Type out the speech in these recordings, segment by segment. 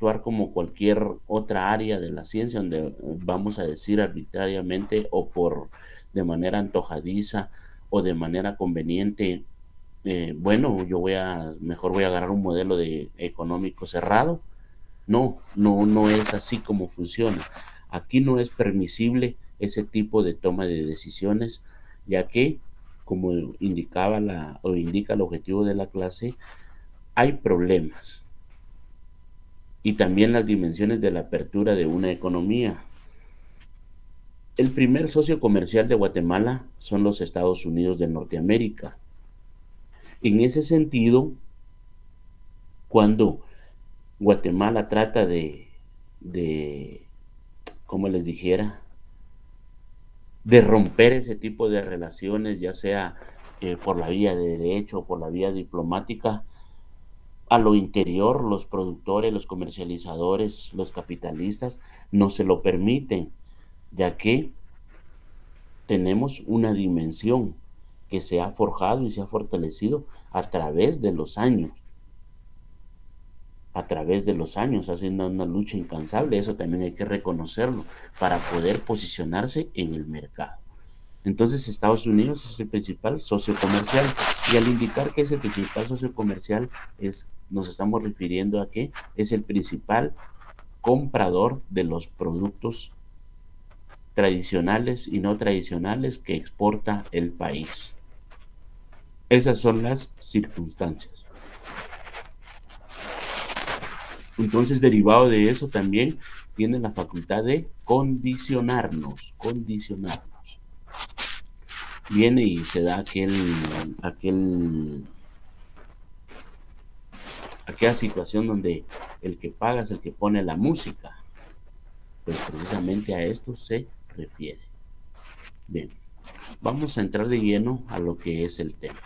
actuar como cualquier otra área de la ciencia, donde vamos a decir arbitrariamente o por de manera antojadiza o de manera conveniente, bueno, mejor voy a agarrar un modelo de económico cerrado. No, no es así como funciona. Aquí no es permisible ese tipo de toma de decisiones, ya que, como indicaba o indica el objetivo de la clase, hay problemas y también las dimensiones de la apertura de una economía. El primer socio comercial de Guatemala son los Estados Unidos de Norteamérica. En ese sentido, cuando Guatemala trata de como les dijera, de romper ese tipo de relaciones, ya sea por la vía de derecho o por la vía diplomática, a lo interior los productores, los comercializadores, los capitalistas no se lo permiten, ya que tenemos una dimensión que se ha forjado y se ha fortalecido a través de los años, haciendo una lucha incansable, eso también hay que reconocerlo, para poder posicionarse en el mercado. Entonces Estados Unidos es el principal socio comercial, y al indicar que es el principal socio comercial, nos estamos refiriendo a que es el principal comprador de los productos tradicionales y no tradicionales que exporta el país. Esas son las circunstancias. Entonces, derivado de eso, también tiene la facultad de condicionarnos. Viene y se da aquella situación donde el que paga es el que pone la música. Pues precisamente a esto se refiere. Bien, vamos a entrar de lleno a lo que es el tema.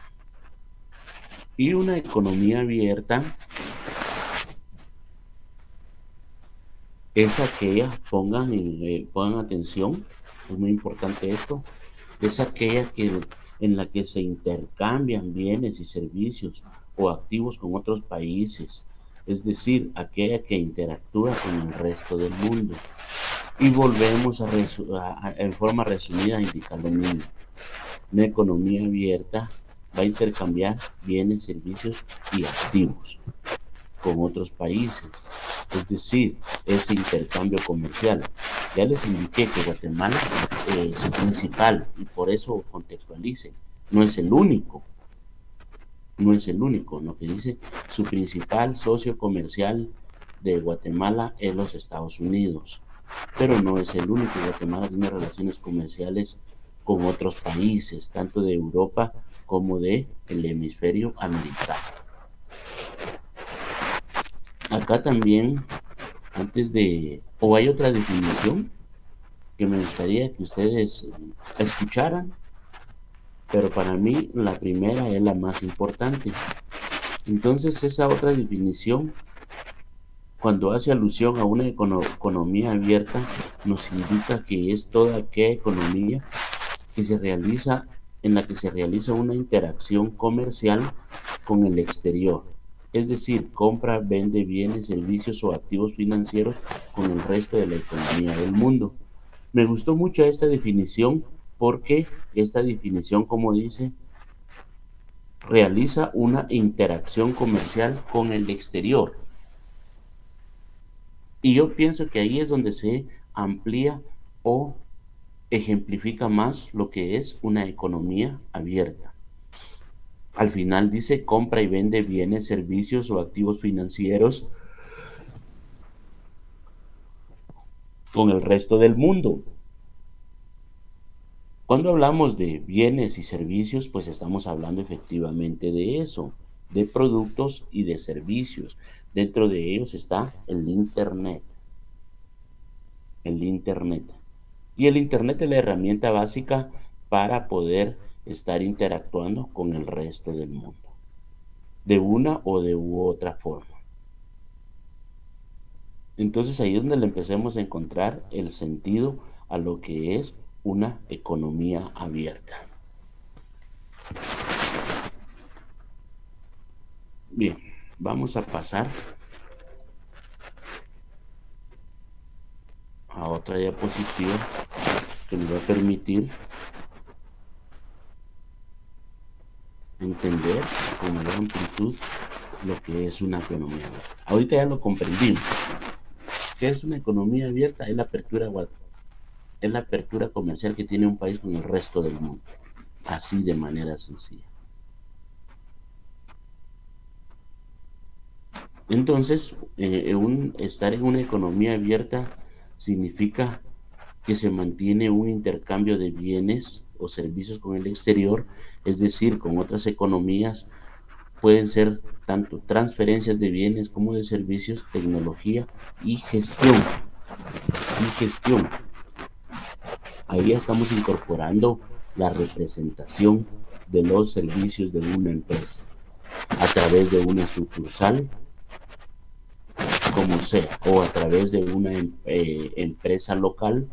Y una economía abierta es aquella, pongan atención, es muy importante esto, es aquella en la que se intercambian bienes y servicios o activos con otros países, es decir, aquella que interactúa con el resto del mundo. Y volvemos en forma resumida a indicar lo mismo. Una economía abierta va a intercambiar bienes, servicios y activos con otros países, es decir, ese intercambio comercial. Ya les indiqué que Guatemala es el principal, y por eso contextualicen, no es el único, lo que dice su principal socio comercial de Guatemala es los Estados Unidos, pero no es el único. Guatemala tiene relaciones comerciales con otros países, tanto de Europa como del hemisferio americano. Acá también, o hay otra definición que me gustaría que ustedes escucharan, pero para mí la primera es la más importante. Entonces, esa otra definición, cuando hace alusión a una economía abierta, nos indica que es toda aquella economía que se realiza, en la que se realiza una interacción comercial con el exterior. Es decir, compra, vende bienes, servicios o activos financieros con el resto de la economía del mundo. Me gustó mucho esta definición porque esta definición, como dice, realiza una interacción comercial con el exterior. Y yo pienso que ahí es donde se amplía o ejemplifica más lo que es una economía abierta. Al final dice compra y vende bienes, servicios o activos financieros con el resto del mundo. Cuando hablamos de bienes y servicios, pues estamos hablando efectivamente de eso, de productos y de servicios. Dentro de ellos está el Internet. Y el Internet es la herramienta básica para poder estar interactuando con el resto del mundo, de una o de otra forma. Entonces ahí es donde le empecemos a encontrar el sentido a lo que es una economía abierta. Bien, vamos a pasar otra diapositiva que nos va a permitir entender con mayor amplitud lo que es una economía abierta. Ahorita ya lo comprendimos. ¿Qué es una economía abierta? Es la apertura comercial que tiene un país con el resto del mundo. Así de manera sencilla. Entonces, estar en una economía abierta significa que se mantiene un intercambio de bienes o servicios con el exterior, es decir, con otras economías. Pueden ser tanto transferencias de bienes como de servicios, tecnología y gestión. Ahí ya estamos incorporando la representación de los servicios de una empresa a través de una sucursal, como sea, o a través de una empresa local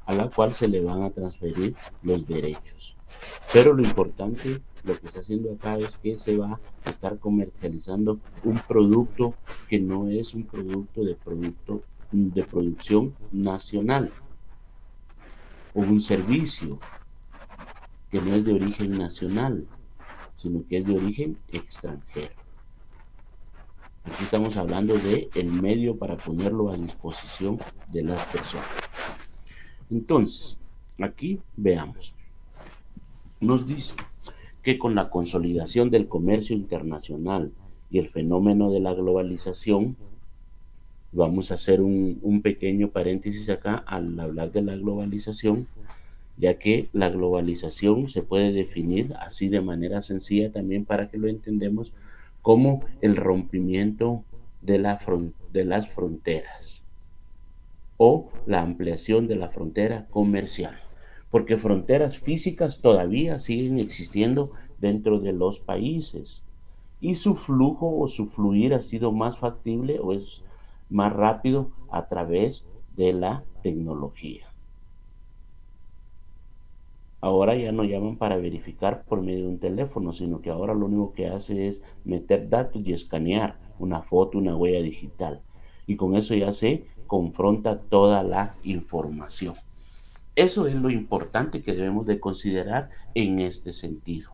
a la cual se le van a transferir los derechos. Pero lo importante, lo que está haciendo acá es que se va a estar comercializando un producto que no es un producto de producción nacional, o un servicio que no es de origen nacional, sino que es de origen extranjero. Aquí estamos hablando de el medio para ponerlo a disposición de las personas. Entonces, aquí veamos. Nos dice que con la consolidación del comercio internacional y el fenómeno de la globalización, vamos a hacer un pequeño paréntesis acá al hablar de la globalización, ya que la globalización se puede definir así de manera sencilla también para que lo entendamos como el rompimiento de las fronteras o la ampliación de la frontera comercial, porque fronteras físicas todavía siguen existiendo dentro de los países y su flujo o su fluir ha sido más factible o es más rápido a través de la tecnología. Ahora ya no llaman para verificar por medio de un teléfono, sino que ahora lo único que hace es meter datos y escanear una foto, una huella digital. Y con eso ya se confronta toda la información. Eso es lo importante que debemos de considerar en este sentido.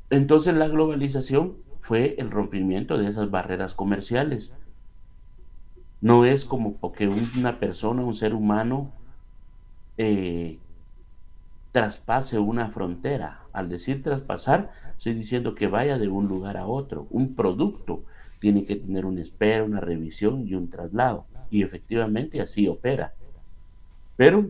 Entonces la globalización fue el rompimiento de esas barreras comerciales. No es como que una persona, un ser humano, traspase una frontera. Al decir traspasar, estoy diciendo que vaya de un lugar a otro. Un producto tiene que tener una espera, una revisión y un traslado. Y efectivamente así opera. Pero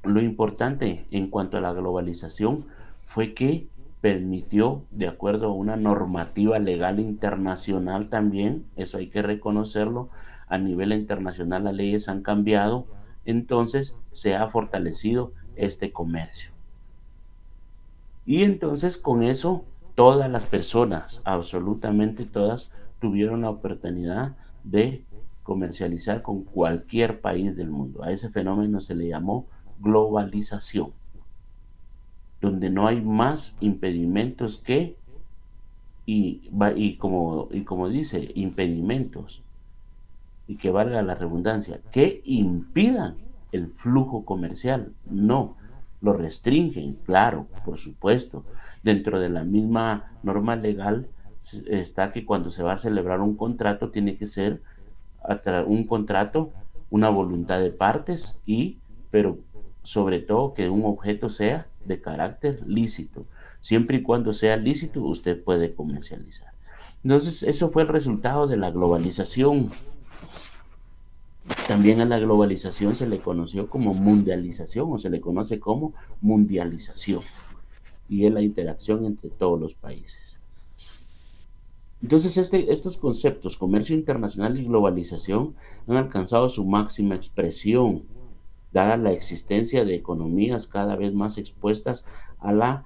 lo importante en cuanto a la globalización fue que permitió, de acuerdo a una normativa legal internacional también, eso hay que reconocerlo, a nivel internacional las leyes han cambiado, entonces se ha fortalecido este comercio. Y entonces con eso todas las personas, absolutamente todas, tuvieron la oportunidad de comercializar con cualquier país del mundo. A ese fenómeno se le llamó globalización, donde no hay más impedimentos que, y como dice, impedimentos, y que valga la redundancia, que impidan el flujo comercial. No, lo restringen, claro, por supuesto. Dentro de la misma norma legal está que cuando se va a celebrar un contrato tiene que ser un contrato, una voluntad de partes pero sobre todo que un objeto sea de carácter lícito. Siempre y cuando sea lícito, usted puede comercializar. Entonces, eso fue el resultado de la globalización. También a la globalización se le conoció como mundialización o se le conoce como mundialización y es la interacción entre todos los países. Entonces estos conceptos, comercio internacional y globalización, han alcanzado su máxima expresión, dada la existencia de economías cada vez más expuestas a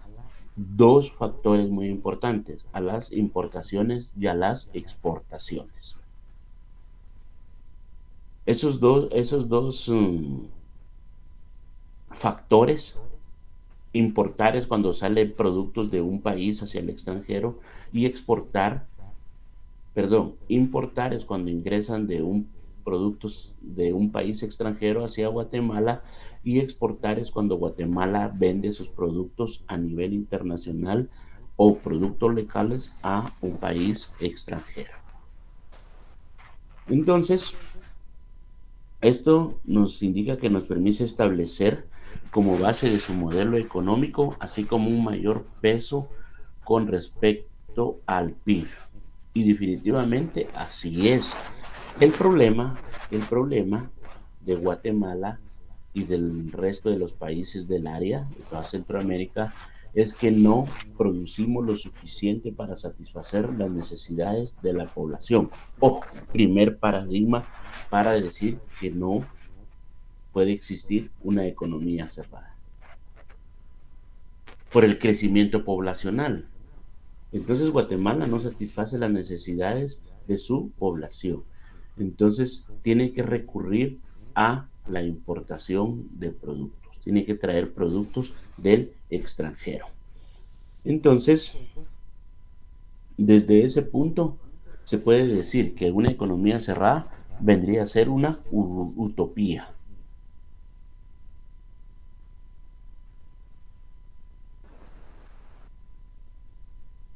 dos factores muy importantes, a las importaciones y a las exportaciones. Esos dos factores, importar es cuando salen productos de un país hacia el extranjero y importar es cuando ingresan de un productos de un país extranjero hacia Guatemala, y exportar es cuando Guatemala vende sus productos a nivel internacional o productos locales a un país extranjero. Entonces, esto nos indica que nos permite establecer como base de su modelo económico, así como un mayor peso con respecto al PIB. Y definitivamente así es. El problema de Guatemala y del resto de los países del área, de toda Centroamérica, es que no producimos lo suficiente para satisfacer las necesidades de la población. Ojo, primer paradigma para decir que no puede existir una economía cerrada. Por el crecimiento poblacional. Entonces Guatemala no satisface las necesidades de su población. Entonces tiene que recurrir a la importación de productos. Tiene que traer productos del extranjero. Entonces, desde ese punto, se puede decir que una economía cerrada vendría a ser una utopía.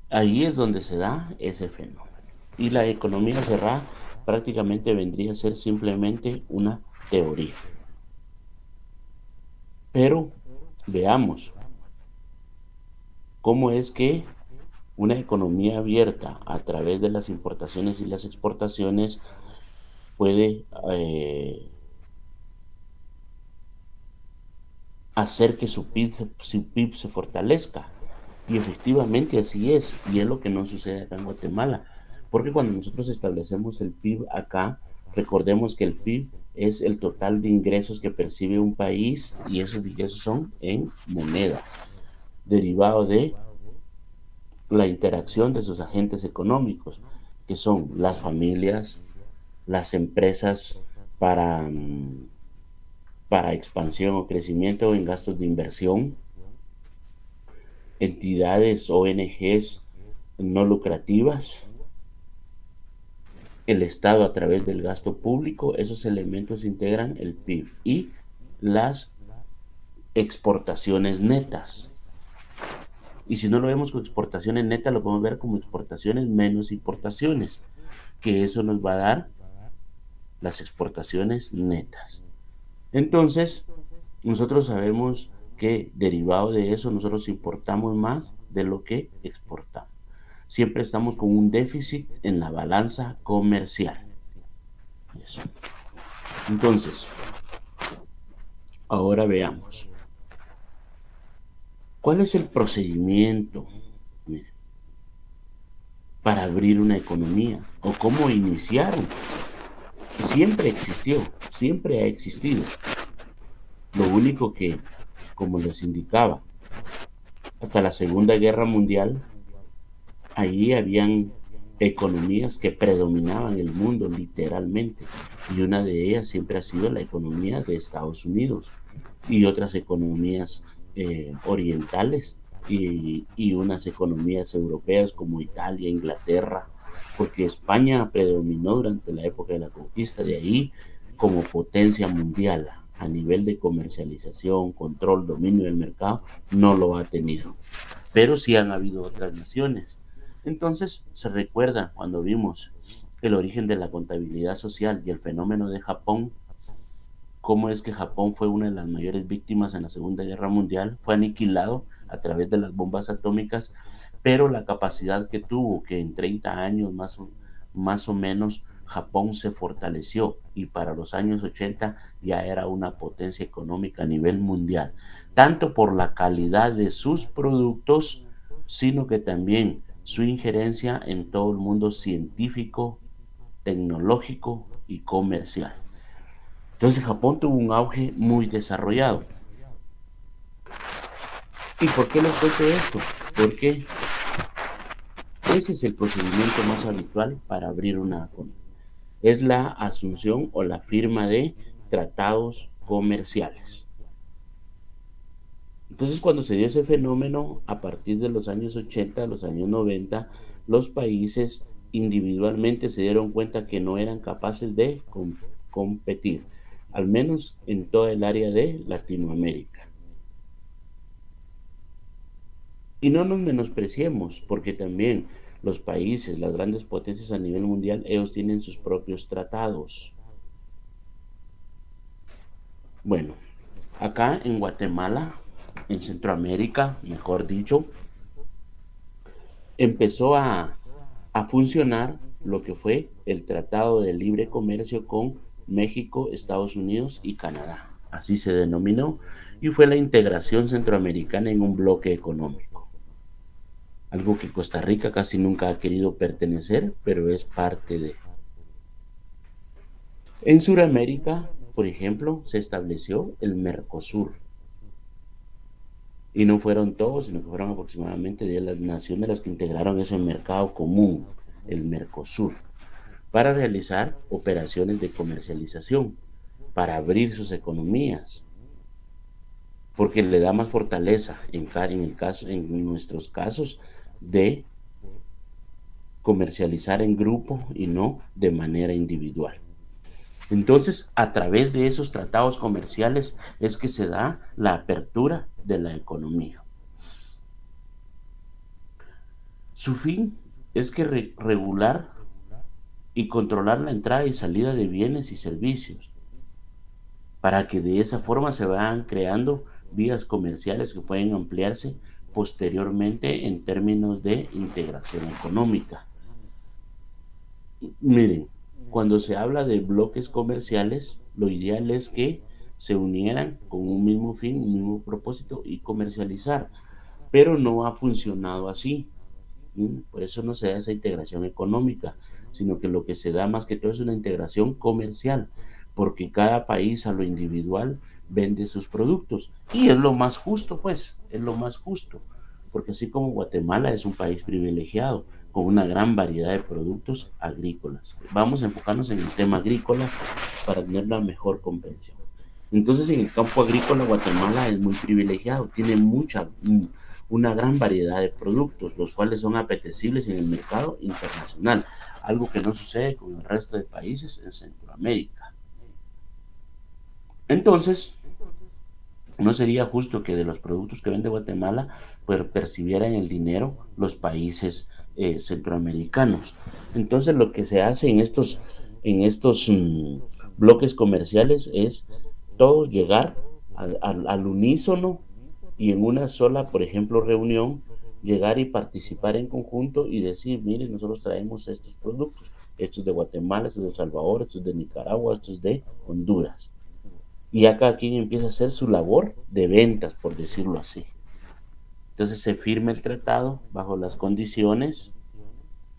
Ahí es donde se da ese fenómeno. Y la economía cerrada prácticamente vendría a ser simplemente una teoría. Pero veamos cómo es que una economía abierta a través de las importaciones y las exportaciones puede hacer que su PIB se fortalezca. Y efectivamente así es, y es lo que no sucede acá en Guatemala, porque cuando nosotros establecemos el PIB acá, recordemos que el PIB es el total de ingresos que percibe un país, y esos ingresos son en moneda, derivado de la interacción de sus agentes económicos, que son las familias, las empresas para, para expansión o crecimiento en gastos de inversión, entidades ONGs no lucrativas, el Estado a través del gasto público. Esos elementos integran el PIB y las exportaciones netas. Y si no lo vemos como exportaciones netas, lo podemos ver como exportaciones menos importaciones, que eso nos va a dar las exportaciones netas. Entonces, nosotros sabemos que derivado de eso, nosotros importamos más de lo que exportamos. Siempre estamos con un déficit en la balanza comercial. Eso. Entonces, ahora veamos. ¿Cuál es el procedimiento para abrir una economía? ¿O cómo iniciaron? Siempre existió, siempre ha existido. Lo único que, como les indicaba, hasta la Segunda Guerra Mundial, ahí habían economías que predominaban el mundo literalmente, y una de ellas siempre ha sido la economía de Estados Unidos y otras economías orientales y unas economías europeas como Italia, Inglaterra, porque España predominó durante la época de la conquista, de ahí como potencia mundial a nivel de comercialización, control, dominio del mercado, no lo ha tenido. Pero sí han habido otras naciones. Entonces se recuerda cuando vimos el origen de la contabilidad social y el fenómeno de Japón, cómo es que Japón fue una de las mayores víctimas en la Segunda Guerra Mundial, fue aniquilado a través de las bombas atómicas, pero la capacidad que tuvo, que en 30 años más o menos Japón se fortaleció, y para los años 80 ya era una potencia económica a nivel mundial, tanto por la calidad de sus productos, sino que también su injerencia en todo el mundo científico, tecnológico y comercial. Entonces Japón tuvo un auge muy desarrollado. ¿Y por qué les cuento esto? Porque ese es el procedimiento más habitual para abrir una economía. Es la asunción o la firma de tratados comerciales. Entonces, cuando se dio ese fenómeno, a partir de los años 80, los años 90, los países individualmente se dieron cuenta que no eran capaces de competir, al menos en toda el área de Latinoamérica. Y no nos menospreciemos, porque también los países, las grandes potencias a nivel mundial, ellos tienen sus propios tratados. Bueno, acá en Guatemala, en Centroamérica, mejor dicho, empezó a funcionar lo que fue el Tratado de Libre Comercio con México, Estados Unidos y Canadá. Así se denominó, y fue la integración centroamericana en un bloque económico. Algo que Costa Rica casi nunca ha querido pertenecer, pero es parte de. En Sudamérica, por ejemplo, se estableció el Mercosur. Y no fueron todos, sino que fueron aproximadamente 10 las naciones las que integraron ese mercado común, el Mercosur, para realizar operaciones de comercialización, para abrir sus economías, porque le da más fortaleza en nuestros casos de comercializar en grupo y no de manera individual. Entonces, a través de esos tratados comerciales es que se da la apertura de la economía. Su fin es que regular y controlar la entrada y salida de bienes y servicios, para que de esa forma se vayan creando vías comerciales que pueden ampliarse posteriormente en términos de integración económica. Miren, cuando se habla de bloques comerciales, lo ideal es que se unieran con un mismo fin, un mismo propósito y comercializar, pero no ha funcionado así. Por eso no se da esa integración económica, sino que lo que se da más que todo es una integración comercial, porque cada país a lo individual vende sus productos. Y es lo más justo, pues, es lo más justo, porque así como Guatemala es un país privilegiado, con una gran variedad de productos agrícolas. Vamos a enfocarnos en el tema agrícola para tener una mejor comprensión. Entonces, en el campo agrícola, Guatemala es muy privilegiado, tiene una gran variedad de productos, los cuales son apetecibles en el mercado internacional, algo que no sucede con el resto de países en Centroamérica. Entonces, no sería justo que de los productos que vende Guatemala, pues percibieran el dinero los países centroamericanos. Entonces, lo que se hace en estos bloques comerciales es todos llegar al unísono y en una sola, por ejemplo, reunión, llegar y participar en conjunto y decir, miren, nosotros traemos estos productos, estos de Guatemala, estos de El Salvador, estos de Nicaragua, estos de Honduras. Y ya cada quien empieza a hacer su labor de ventas, por decirlo así. Entonces se firma el tratado bajo las condiciones,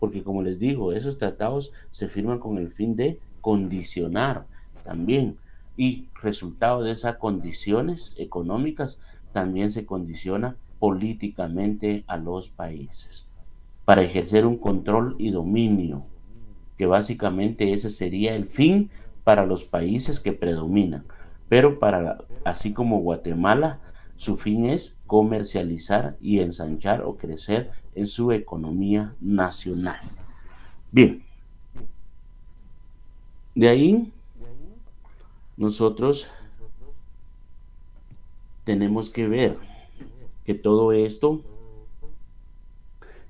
porque como les digo, esos tratados se firman con el fin de condicionar también. Y resultado de esas condiciones económicas también se condiciona políticamente a los países para ejercer un control y dominio, que básicamente ese sería el fin para los países que predominan. Pero así como Guatemala, su fin es comercializar y ensanchar o crecer en su economía nacional. Bien, de ahí nosotros tenemos que ver que todo esto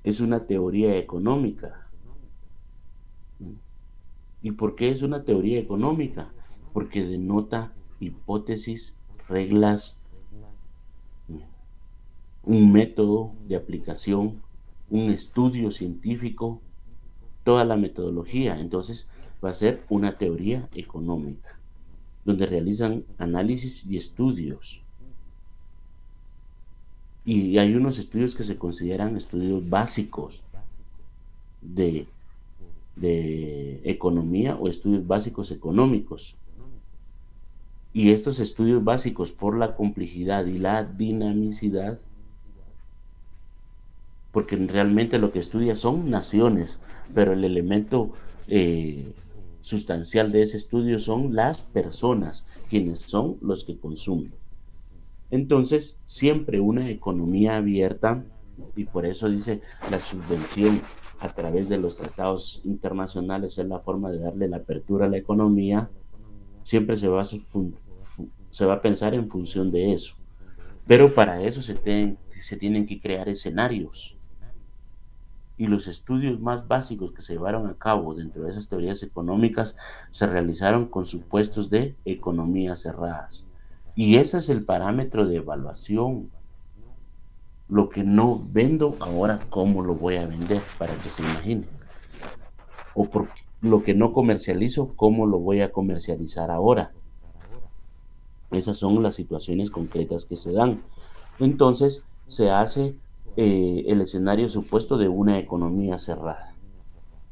es una teoría económica. ¿Y por qué es una teoría económica? Porque denota hipótesis, reglas, un método de aplicación, un estudio científico, toda la metodología. Entonces va a ser una teoría económica, donde realizan análisis y estudios. Y hay unos estudios que se consideran estudios básicos de economía o estudios básicos económicos. Y estos estudios básicos, por la complejidad y la dinamicidad, porque realmente lo que estudia son naciones, pero el elemento sustancial de ese estudio son las personas, quienes son los que consumen. Entonces, siempre una economía abierta, y por eso dice la subvención a través de los tratados internacionales es la forma de darle la apertura a la economía, Siempre se va a pensar en función de eso. Pero para eso se tienen que crear escenarios. Y los estudios más básicos que se llevaron a cabo dentro de esas teorías económicas se realizaron con supuestos de economías cerradas. Y ese es el parámetro de evaluación. Lo que no vendo ahora, ¿cómo lo voy a vender? Para que se imaginen. O por lo que no comercializo, ¿cómo lo voy a comercializar ahora? Esas son las situaciones concretas que se dan. Entonces, se hace el escenario supuesto de una economía cerrada.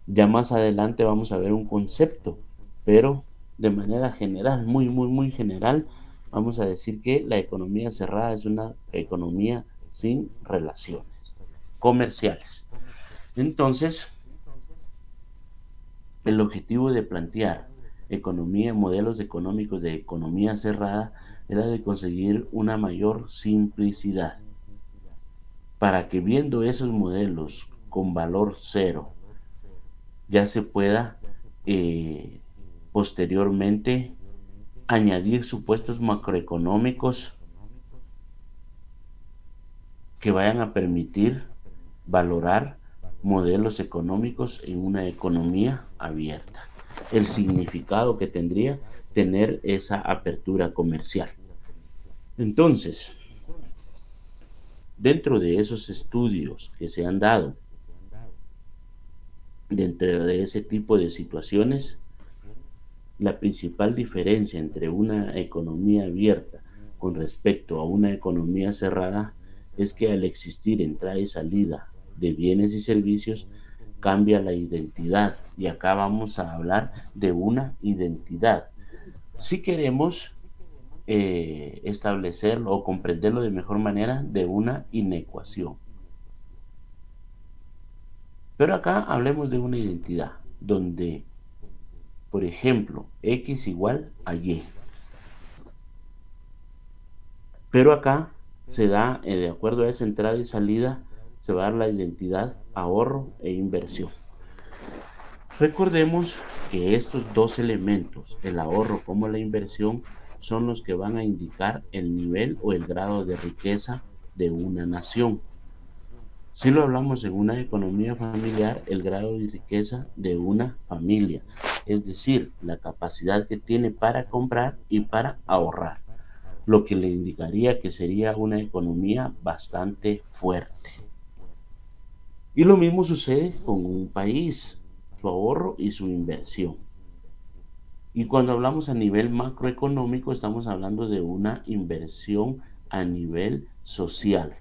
Ya más adelante vamos a ver un concepto, pero de manera general, muy general, vamos a decir que la economía cerrada es una economía sin relaciones comerciales. Entonces, el objetivo de plantear modelos económicos de economía cerrada era de conseguir una mayor simplicidad para que viendo esos modelos con valor cero ya se pueda posteriormente añadir supuestos macroeconómicos que vayan a permitir valorar modelos económicos en una economía abierta. El significado que tendría tener esa apertura comercial. Entonces, dentro de esos estudios que se han dado, dentro de ese tipo de situaciones, la principal diferencia entre una economía abierta con respecto a una economía cerrada es que al existir entrada y salida de bienes y servicios cambia la identidad, y acá vamos a hablar de una identidad. Si queremos establecerlo o comprenderlo de mejor manera, de una inecuación. Pero acá hablemos de una identidad donde, por ejemplo, X igual a Y. Pero acá se da, de acuerdo a esa entrada y salida, se va a dar la identidad ahorro e inversión. Recordemos que estos dos elementos, el ahorro como la inversión, son los que van a indicar el nivel o el grado de riqueza de una nación. Si lo hablamos en una economía familiar, el grado de riqueza de una familia, es decir, la capacidad que tiene para comprar y para ahorrar, lo que le indicaría que sería una economía bastante fuerte. Y lo mismo sucede con un país, su ahorro y su inversión. Y cuando hablamos a nivel macroeconómico, estamos hablando de una inversión a nivel social.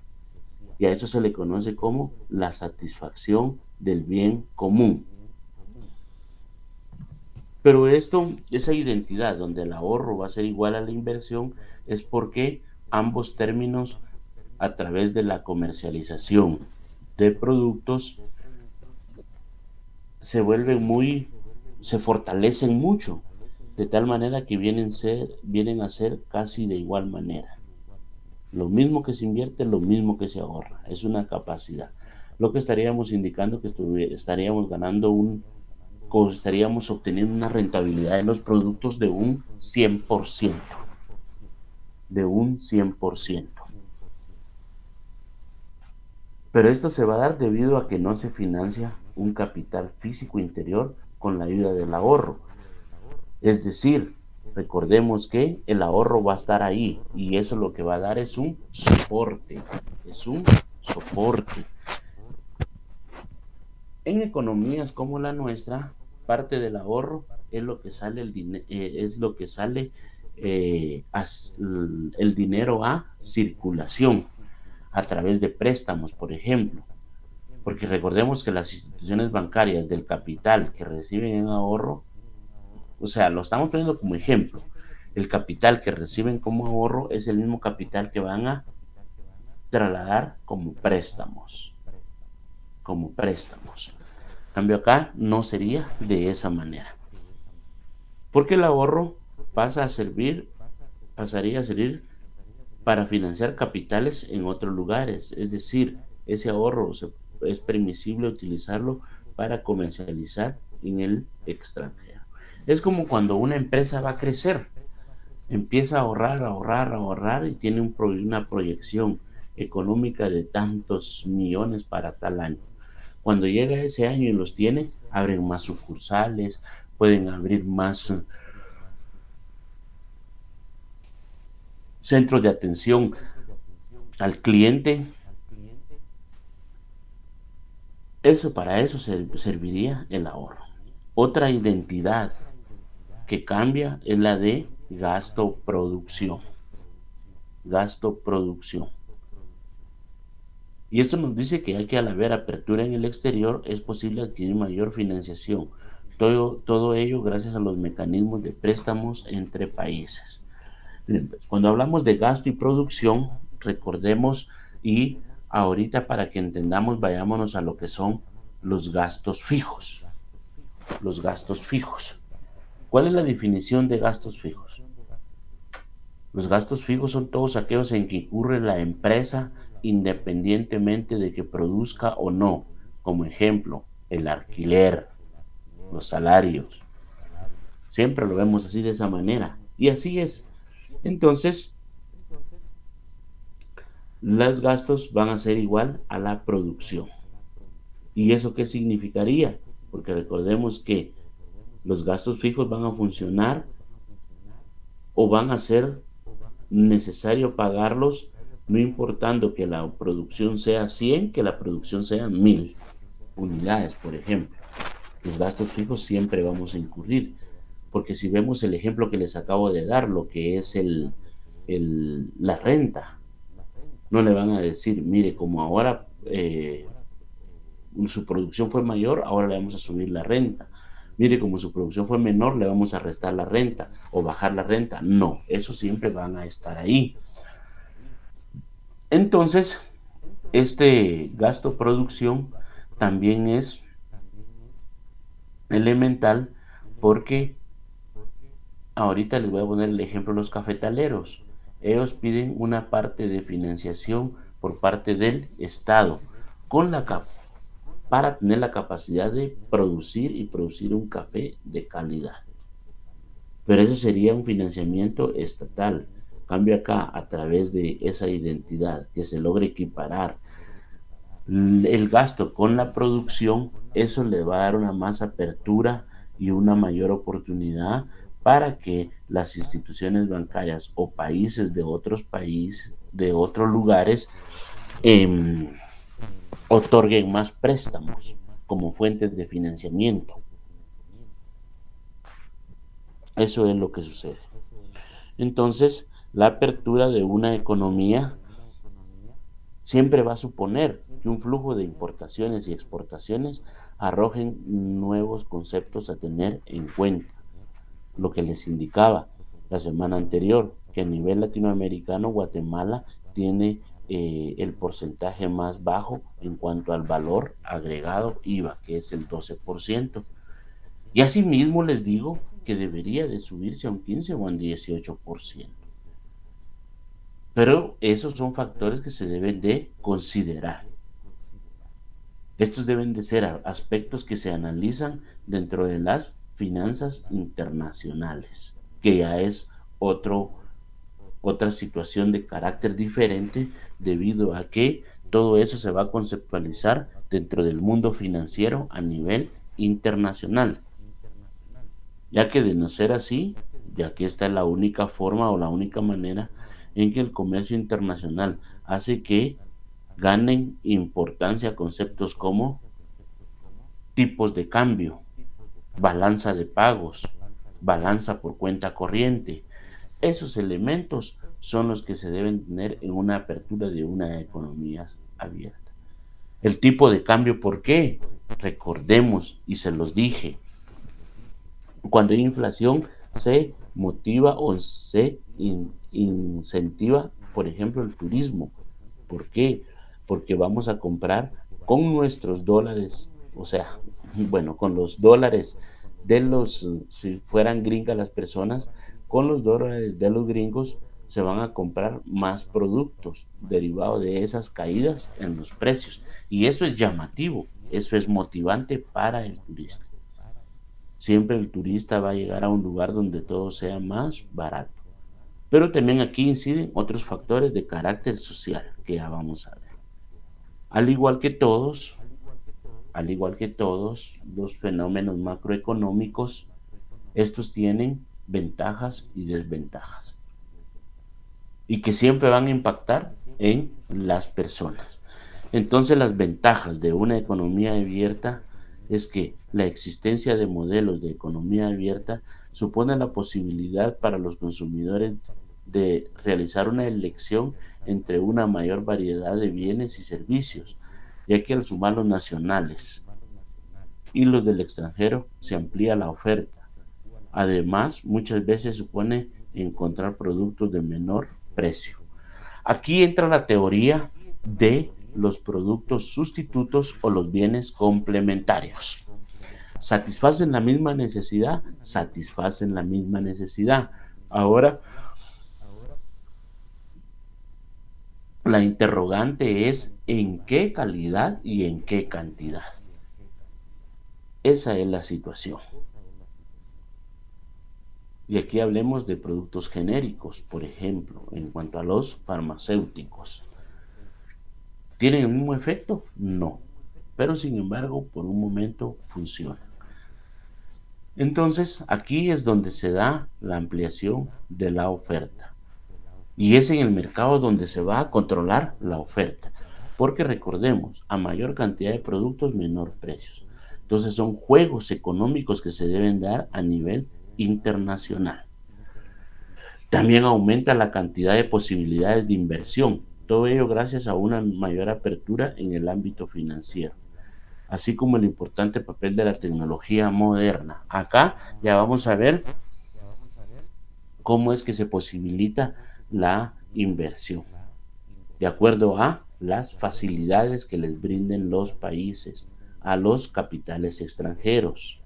Y a eso se le conoce como la satisfacción del bien común. Pero esa identidad donde el ahorro va a ser igual a la inversión, es porque ambos términos, a través de la comercialización de productos, se fortalecen mucho, de tal manera que vienen a ser casi de igual manera. Lo mismo que se invierte, lo mismo que se ahorra. Es una capacidad. Lo que estaríamos indicando que estaríamos estaríamos obteniendo una rentabilidad de los productos de un 100%. De un 100%. Pero esto se va a dar debido a que no se financia un capital físico interior con la ayuda del ahorro. Es decir, recordemos que el ahorro va a estar ahí y eso lo que va a dar es un soporte. Es un soporte. En economías como la nuestra, parte del ahorro es lo que sale el dinero a circulación a través de préstamos, por ejemplo. Porque recordemos que las instituciones bancarias del capital que reciben en ahorro, o sea, lo estamos poniendo como ejemplo, el capital que reciben como ahorro es el mismo capital que van a trasladar como préstamos. Como préstamos. En cambio acá no sería de esa manera. Porque el ahorro pasaría a servir para financiar capitales en otros lugares. Es decir, ese ahorro es permisible utilizarlo para comercializar en el extranjero. Es como cuando una empresa va a crecer, empieza a ahorrar, ahorrar, ahorrar y tiene una proyección económica de tantos millones para tal año. Cuando llega ese año y los tiene, abren más sucursales, pueden abrir más centros de atención al cliente. Eso para eso serviría el ahorro. Otra identidad que cambia es la de gasto producción. Gasto producción. Y esto nos dice que hay que, al haber apertura en el exterior, es posible adquirir mayor financiación. Todo ello gracias a los mecanismos de préstamos entre países. Cuando hablamos de gasto y producción, recordemos, y ahorita para que entendamos, vayámonos a lo que son los gastos fijos. Los gastos fijos. ¿Cuál es la definición de gastos fijos? Los gastos fijos son todos aquellos en que incurre la empresa independientemente de que produzca o no. Como ejemplo, el alquiler, los salarios. Siempre lo vemos así, de esa manera. Y así es. Entonces, los gastos van a ser igual a la producción. ¿Y eso qué significaría? Porque recordemos que los gastos fijos van a funcionar o van a ser necesario pagarlos, no importando que la producción sea 100, que la producción sea 1000 unidades, por ejemplo. Los gastos fijos siempre vamos a incurrir, porque si vemos el ejemplo que les acabo de dar, lo que es la renta, no le van a decir, mire, como ahora su producción fue mayor, ahora le vamos a subir la renta. Mire, como su producción fue menor, le vamos a restar la renta o bajar la renta. No, eso siempre van a estar ahí. Entonces, este gasto producción también es elemental porque ahorita les voy a poner el ejemplo de los cafetaleros. Ellos piden una parte de financiación por parte del Estado con para tener la capacidad de producir y producir un café de calidad. Pero eso sería un financiamiento estatal. Cambio acá, a través de esa identidad, que se logre equiparar el gasto con la producción, eso le va a dar una más apertura y una mayor oportunidad para que las instituciones bancarias o países de otros países, de otros lugares, eh, otorguen más préstamos como fuentes de financiamiento. Eso es lo que sucede. Entonces, la apertura de una economía siempre va a suponer que un flujo de importaciones y exportaciones arrojen nuevos conceptos a tener en cuenta. Lo que les indicaba la semana anterior, que a nivel latinoamericano Guatemala tiene el porcentaje más bajo en cuanto al valor agregado IVA, que es el 12%. Y asimismo les digo que debería de subirse a un 15 o a un 18%. Pero esos son factores que se deben de considerar. Estos deben de ser aspectos que se analizan dentro de las finanzas internacionales, que ya es otra situación de carácter diferente, debido a que todo eso se va a conceptualizar dentro del mundo financiero a nivel internacional. Ya que de no ser así, ya que esta es la única forma o la única manera en que el comercio internacional hace que ganen importancia conceptos como tipos de cambio, balanza de pagos, balanza por cuenta corriente. Esos elementos son los que se deben tener en una apertura de una economía abierta. El tipo de cambio, ¿por qué? Recordemos, y se los dije, cuando hay inflación se motiva o se incentiva, por ejemplo, el turismo. ¿Por qué? Porque vamos a comprar con nuestros dólares, o sea, bueno, con los dólares de si fueran gringas las personas, con los dólares de los gringos se van a comprar más productos derivados de esas caídas en los precios. Y eso es llamativo, eso es motivante para el turista. Siempre el turista va a llegar a un lugar donde todo sea más barato. Pero también aquí inciden otros factores de carácter social que ya vamos a ver. Al igual que todos, al igual que todos los fenómenos macroeconómicos, estos tienen ventajas y desventajas y que siempre van a impactar en las personas. Entonces, las ventajas de una economía abierta es que la existencia de modelos de economía abierta supone la posibilidad para los consumidores de realizar una elección entre una mayor variedad de bienes y servicios, ya que al sumar los nacionales y los del extranjero se amplía la oferta. Además, muchas veces supone encontrar productos de menor precio. Aquí entra la teoría de los productos sustitutos o los bienes complementarios. ¿Satisfacen la misma necesidad? Satisfacen la misma necesidad. Ahora, la interrogante es ¿en qué calidad y en qué cantidad? Esa es la situación. Y aquí hablemos de productos genéricos, por ejemplo, en cuanto a los farmacéuticos. ¿Tienen el mismo efecto? No. Pero sin embargo, por un momento funciona. Entonces, aquí es donde se da la ampliación de la oferta. Y es en el mercado donde se va a controlar la oferta. Porque recordemos, a mayor cantidad de productos, menor precios. Entonces son juegos económicos que se deben dar a nivel internacional. También aumenta la cantidad de posibilidades de inversión. Todo ello gracias a una mayor apertura en el ámbito financiero, así como el importante papel de la tecnología moderna. Acá ya vamos a ver cómo es que se posibilita la inversión, de acuerdo a las facilidades que les brinden los países a los capitales extranjeros.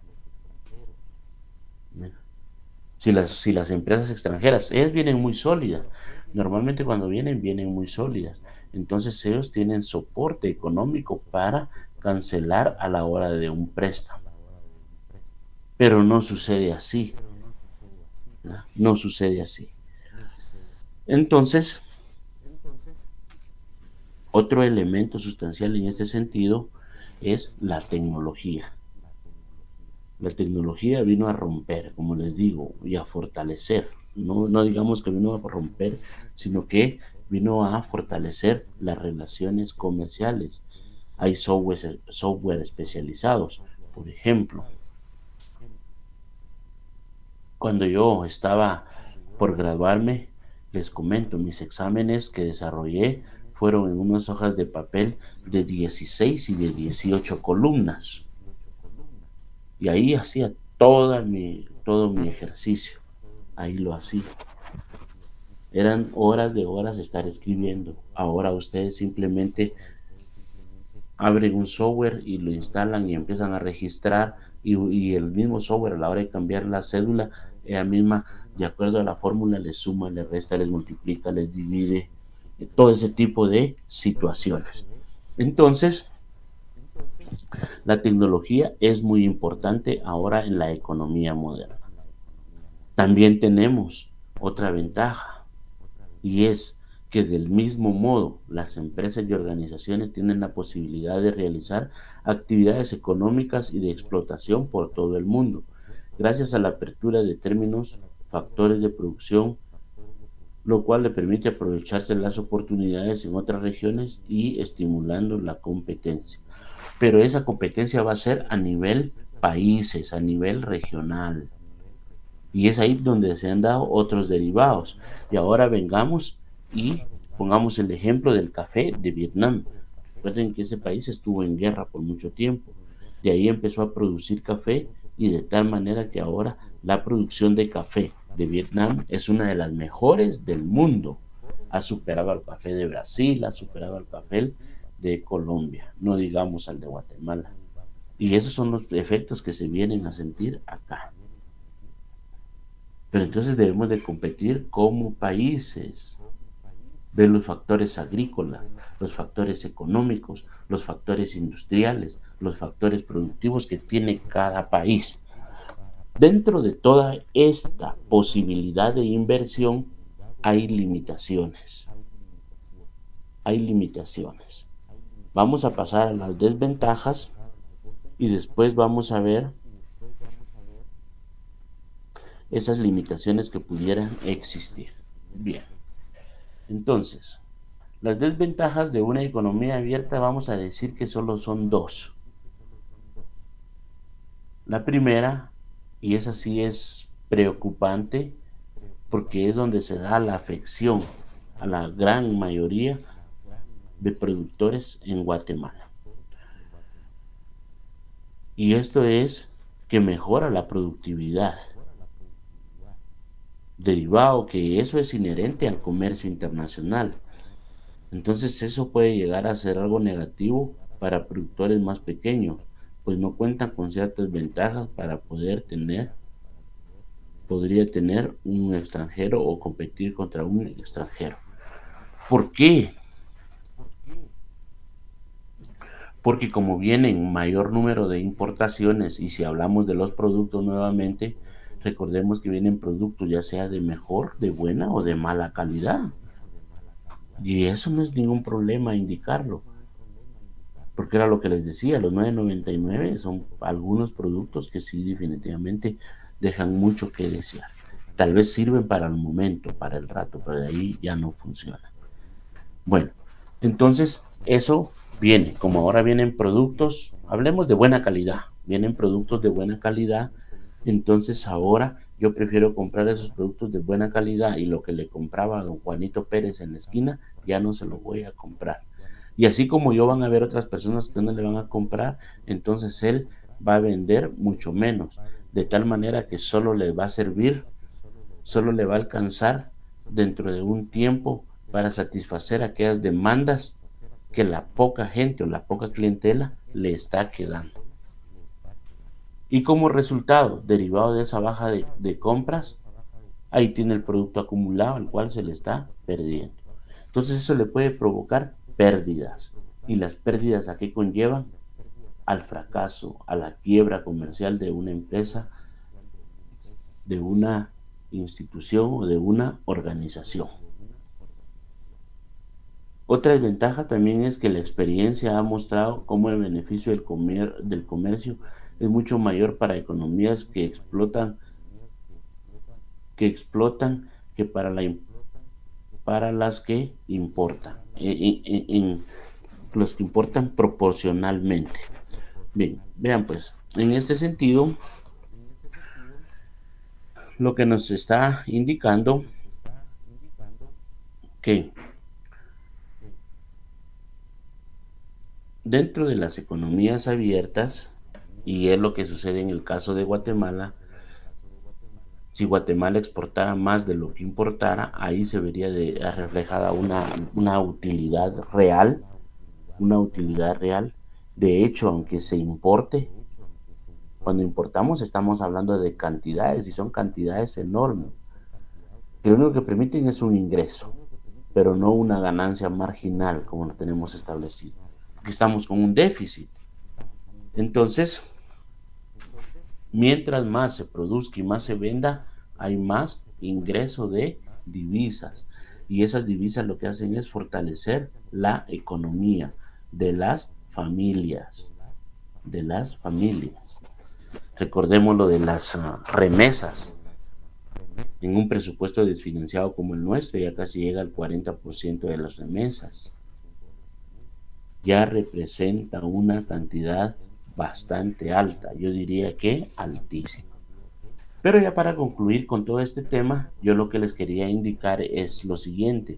Si las empresas extranjeras, ellas vienen muy sólidas. Normalmente cuando vienen muy sólidas. Entonces ellos tienen soporte económico para cancelar a la hora de un préstamo. Pero no sucede así. No sucede así. Entonces, otro elemento sustancial en este sentido es la tecnología. La tecnología vino a romper, como les digo, y a fortalecer. No digamos que vino a romper, sino que vino a fortalecer las relaciones comerciales. Hay software especializados. Por ejemplo, cuando yo estaba por graduarme, les comento, mis exámenes que desarrollé fueron en unas hojas de papel de 16 y de 18 columnas. Y ahí hacía todo mi ejercicio. Ahí lo hacía. Eran horas de horas de estar escribiendo. Ahora ustedes simplemente abren un software y lo instalan y empiezan a registrar y el mismo software a la hora de cambiar la cédula, ella misma, de acuerdo a la fórmula, les suma, les resta, les multiplica, les divide, todo ese tipo de situaciones. Entonces, la tecnología es muy importante ahora en la economía moderna. También tenemos otra ventaja y es que del mismo modo las empresas y organizaciones tienen la posibilidad de realizar actividades económicas y de explotación por todo el mundo, gracias a la apertura de términos, factores de producción, lo cual le permite aprovecharse las oportunidades en otras regiones y estimulando la competencia. Pero esa competencia va a ser a nivel países, a nivel regional. Y es ahí donde se han dado otros derivados. Y ahora vengamos y pongamos el ejemplo del café de Vietnam. Recuerden que ese país estuvo en guerra por mucho tiempo. De ahí empezó a producir café y de tal manera que ahora la producción de café de Vietnam es una de las mejores del mundo. Ha superado al café de Brasil, ha superado al café de Colombia, no digamos al de Guatemala. Y esos son los efectos que se vienen a sentir acá. Pero entonces debemos de competir como países, ver los factores agrícolas, los factores económicos, los factores industriales, los factores productivos que tiene cada país. Dentro de toda esta posibilidad de inversión hay limitaciones. Hay limitaciones. Vamos a pasar a las desventajas y después vamos a ver esas limitaciones que pudieran existir. Bien, entonces, las desventajas de una economía abierta vamos a decir que solo son dos. La primera, y esa sí es preocupante, porque es donde se da la afección a la gran mayoría de productores en Guatemala. Y esto es que mejora la productividad, derivado que eso es inherente al comercio internacional. Entonces eso puede llegar a ser algo negativo para productores más pequeños, pues no cuentan con ciertas ventajas para podría tener un extranjero o competir contra un extranjero. ¿Por qué? Porque como vienen mayor número de importaciones y si hablamos de los productos nuevamente, recordemos que vienen productos ya sea de mejor, de buena o de mala calidad. Y eso no es ningún problema indicarlo, porque era lo que les decía, los 9.99 son algunos productos que sí definitivamente dejan mucho que desear. Tal vez sirven para el momento, para el rato, pero de ahí ya no funciona. Bueno, entonces eso viene, como ahora vienen productos, hablemos de buena calidad, vienen productos de buena calidad, entonces ahora yo prefiero comprar esos productos de buena calidad y lo que le compraba a don Juanito Pérez en la esquina, ya no se lo voy a comprar. Y así como yo van a haber otras personas que no le van a comprar, entonces él va a vender mucho menos, de tal manera que solo le va a servir, solo le va a alcanzar dentro de un tiempo para satisfacer aquellas demandas que la poca gente o la poca clientela le está quedando. Y como resultado, derivado de esa baja de compras, ahí tiene el producto acumulado al cual se le está perdiendo. Entonces eso le puede provocar pérdidas. ¿Y las pérdidas a qué conllevan? Al fracaso, a la quiebra comercial de una empresa, de una institución o de una organización. Otra desventaja también es que la experiencia ha mostrado cómo el beneficio del comercio es mucho mayor para economías que para las que importan, en los que importan proporcionalmente. Bien, vean pues, en este sentido, lo que nos está indicando que dentro de las economías abiertas, y es lo que sucede en el caso de Guatemala, si Guatemala exportara más de lo que importara, ahí se vería reflejada una utilidad real, una utilidad real. De hecho, aunque se importe, cuando importamos estamos hablando de cantidades y son cantidades enormes, que lo único que permiten es un ingreso, pero no una ganancia marginal como lo tenemos establecido, porque estamos con un déficit. Entonces, mientras más se produzca y más se venda, hay más ingreso de divisas. Y esas divisas lo que hacen es fortalecer la economía de las familias. De las familias. Recordemos lo de las remesas. En un presupuesto desfinanciado como el nuestro, ya casi llega al 40% de las remesas. Ya representa una cantidad bastante alta, yo diría que altísima. Pero ya para concluir con todo este tema, yo lo que les quería indicar es lo siguiente,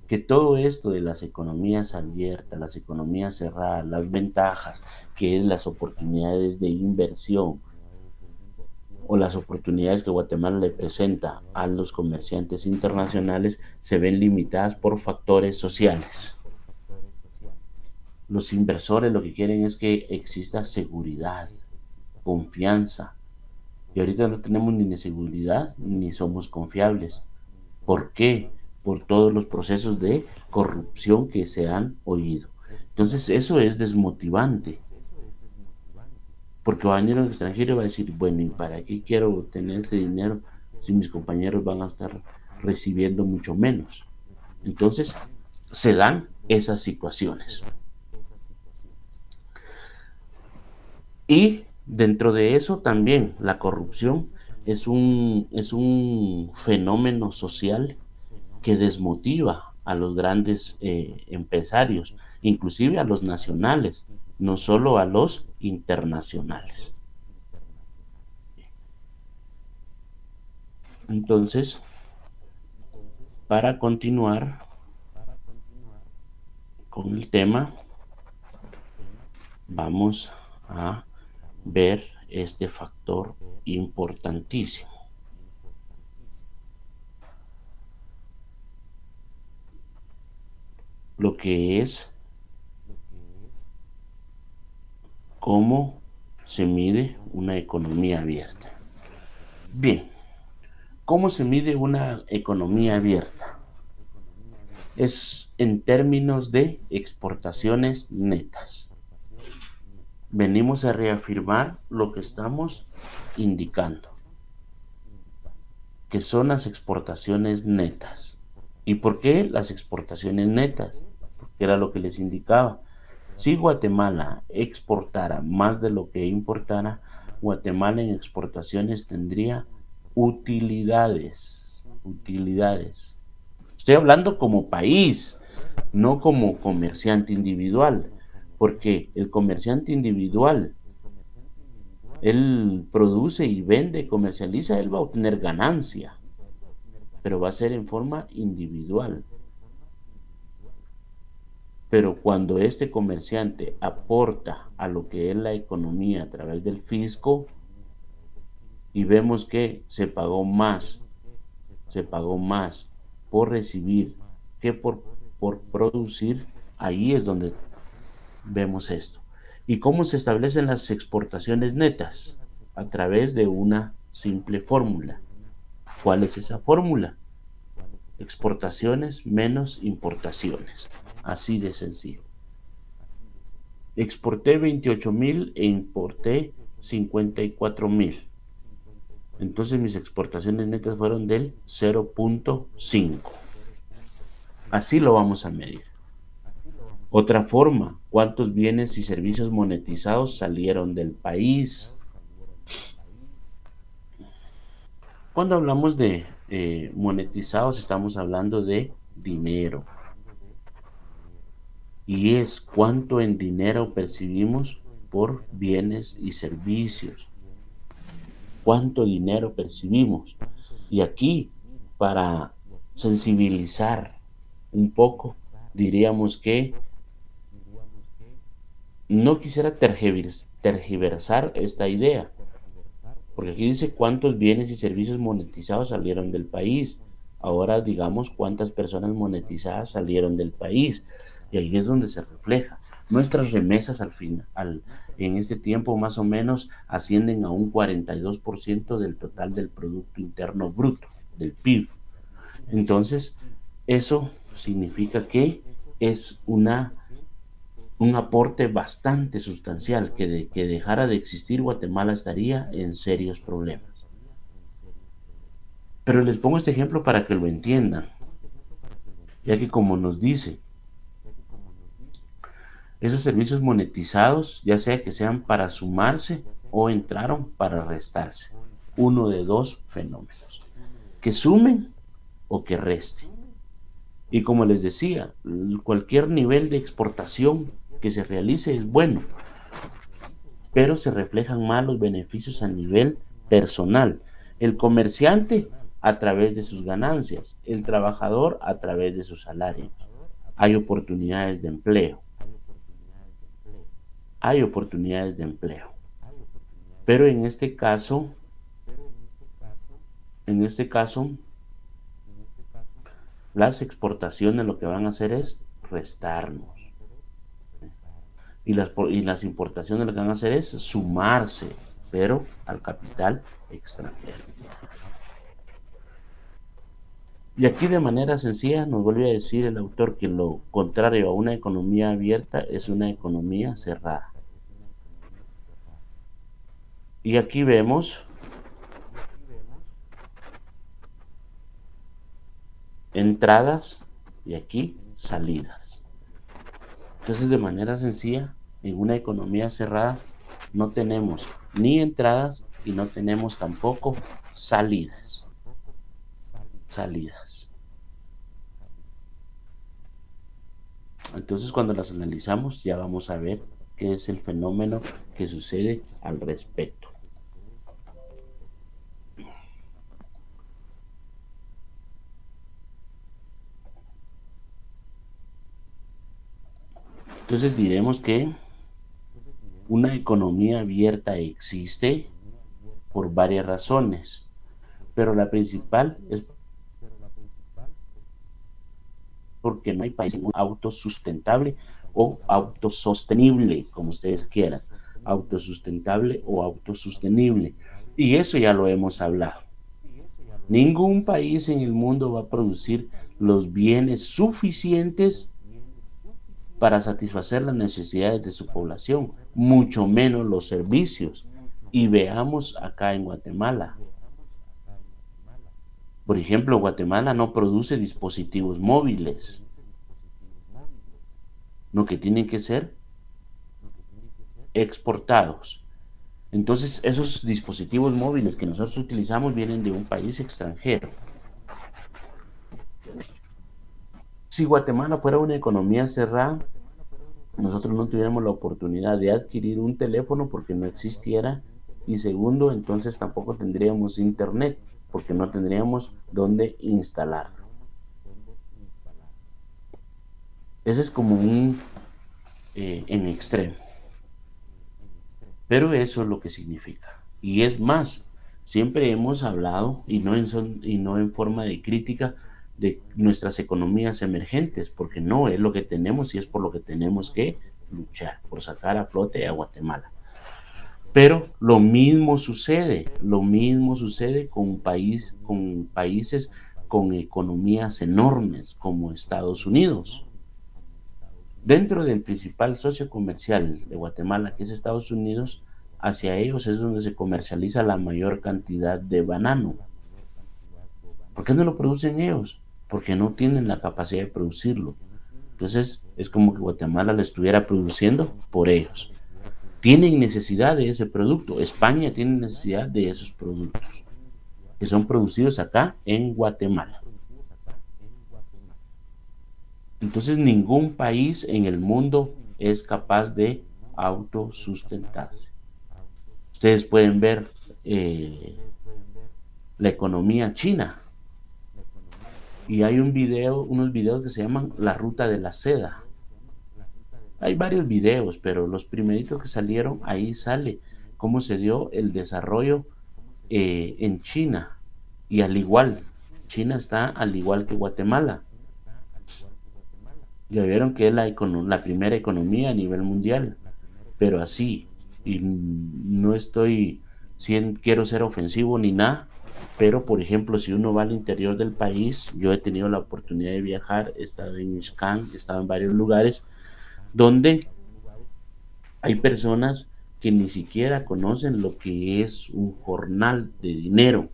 que todo esto de las economías abiertas, las economías cerradas, las ventajas, que es las oportunidades de inversión o las oportunidades que Guatemala le presenta a los comerciantes internacionales, se ven limitadas por factores sociales. Los inversores lo que quieren es que exista seguridad, confianza, y ahorita no tenemos ni seguridad ni somos confiables. ¿Por qué? Por todos los procesos de corrupción que se han oído. Entonces eso es desmotivante. porque va a venir un extranjero y va a decir, bueno, ¿y para qué quiero tener este dinero si mis compañeros van a estar recibiendo mucho menos? Entonces, se dan esas situaciones. Y dentro de eso también la corrupción es un fenómeno social que desmotiva a los grandes empresarios, inclusive a los nacionales, no solo a los internacionales. Entonces, para continuar con el tema, vamos a ver este factor importantísimo. Lo que es cómo se mide una economía abierta. Bien, ¿cómo se mide una economía abierta? Es en términos de exportaciones netas. Venimos a reafirmar lo que estamos indicando, que son las exportaciones netas. ¿Y por qué las exportaciones netas? Porque era lo que les indicaba. Si Guatemala exportara más de lo que importara, Guatemala en exportaciones tendría utilidades. Utilidades. Estoy hablando como país, no como comerciante individual, porque el comerciante individual, él produce y vende, comercializa, él va a obtener ganancia, pero va a ser en forma individual. Pero cuando este comerciante aporta a lo que es la economía a través del fisco y vemos que se pagó más por recibir que por producir, ahí es donde vemos esto. ¿Y cómo se establecen las exportaciones netas? A través de una simple fórmula. ¿Cuál es esa fórmula? Exportaciones menos importaciones. Así de sencillo. Exporté 28,000 e importé 54,000. Entonces mis exportaciones netas fueron del 0.5. Así lo vamos a medir. Otra forma, ¿cuántos bienes y servicios monetizados salieron del país? Cuando hablamos de monetizados, estamos hablando de dinero. Y es cuánto en dinero percibimos por bienes y servicios. ¿Cuánto dinero percibimos? Y aquí, para sensibilizar un poco, diríamos que no quisiera tergiversar esta idea, porque aquí dice cuántos bienes y servicios monetizados salieron del país. Ahora digamos cuántas personas monetizadas salieron del país. Y ahí es donde se refleja. Nuestras remesas en este tiempo más o menos ascienden a un 42% del total del Producto Interno Bruto, del PIB. Entonces, eso significa que es un aporte bastante sustancial, que de que dejara de existir Guatemala estaría en serios problemas. Pero les pongo este ejemplo para que lo entiendan, ya que como nos dice, esos servicios monetizados, ya sea que sean para sumarse o entraron para restarse. Uno de dos fenómenos, que sumen o que resten. Y como les decía, cualquier nivel de exportación que se realice es bueno, pero se reflejan más los beneficios a nivel personal. El comerciante a través de sus ganancias, el trabajador a través de sus salarios. Hay oportunidades de empleo. Hay oportunidades de empleo. Pero en este caso, las exportaciones lo que van a hacer es restarnos. Y las importaciones lo que van a hacer es sumarse, pero al capital extranjero. Y aquí de manera sencilla nos vuelve a decir el autor que lo contrario a una economía abierta es una economía cerrada. Y aquí vemos entradas y aquí salidas. Entonces, de manera sencilla, en una economía cerrada no tenemos ni entradas y no tenemos tampoco salidas. Salidas. Entonces, cuando las analizamos, ya vamos a ver qué es el fenómeno que sucede al respecto. Entonces diremos que una economía abierta existe por varias razones, pero la principal es porque no hay país autosustentable o autosostenible, como ustedes quieran, autosustentable o autosostenible. Y eso ya lo hemos hablado. Ningún país en el mundo va a producir los bienes suficientes para satisfacer las necesidades de su población, mucho menos los servicios. Y veamos acá en Guatemala. Por ejemplo, Guatemala no produce dispositivos móviles, lo que tienen que ser exportados. Entonces, esos dispositivos móviles que nosotros utilizamos vienen de un país extranjero. Si Guatemala fuera una economía cerrada, nosotros no tuviéramos la oportunidad de adquirir un teléfono porque no existiera, y segundo, entonces tampoco tendríamos internet porque no tendríamos dónde instalarlo. Eso es como un en extremo, pero eso es lo que significa. Y es más, siempre hemos hablado, y no en forma de crítica, de nuestras economías emergentes, porque no es lo que tenemos y es por lo que tenemos que luchar, por sacar a flote a Guatemala. Pero lo mismo sucede con países con economías enormes como Estados Unidos. Dentro del principal socio comercial de Guatemala, que es Estados Unidos, hacia ellos es donde se comercializa la mayor cantidad de banano. ¿Por qué no lo producen ellos? Porque no tienen la capacidad de producirlo. Entonces es como que Guatemala lo estuviera produciendo por ellos. Tienen necesidad de ese producto. España tiene necesidad de esos productos que son producidos acá en Guatemala. Entonces ningún país en el mundo es capaz de autosustentarse. Ustedes pueden ver la economía china y hay unos videos que se llaman La Ruta de la Seda. Hay varios videos, pero los primeritos que salieron, ahí sale cómo se dio el desarrollo en China. Y al igual, China está al igual que Guatemala. Ya vieron que es la primera economía a nivel mundial, pero así, y no quiero ser ofensivo ni nada, pero por ejemplo, si uno va al interior del país, yo he tenido la oportunidad de viajar, he estado en Ixcán, he estado en varios lugares donde hay personas que ni siquiera conocen lo que es un jornal de dinero.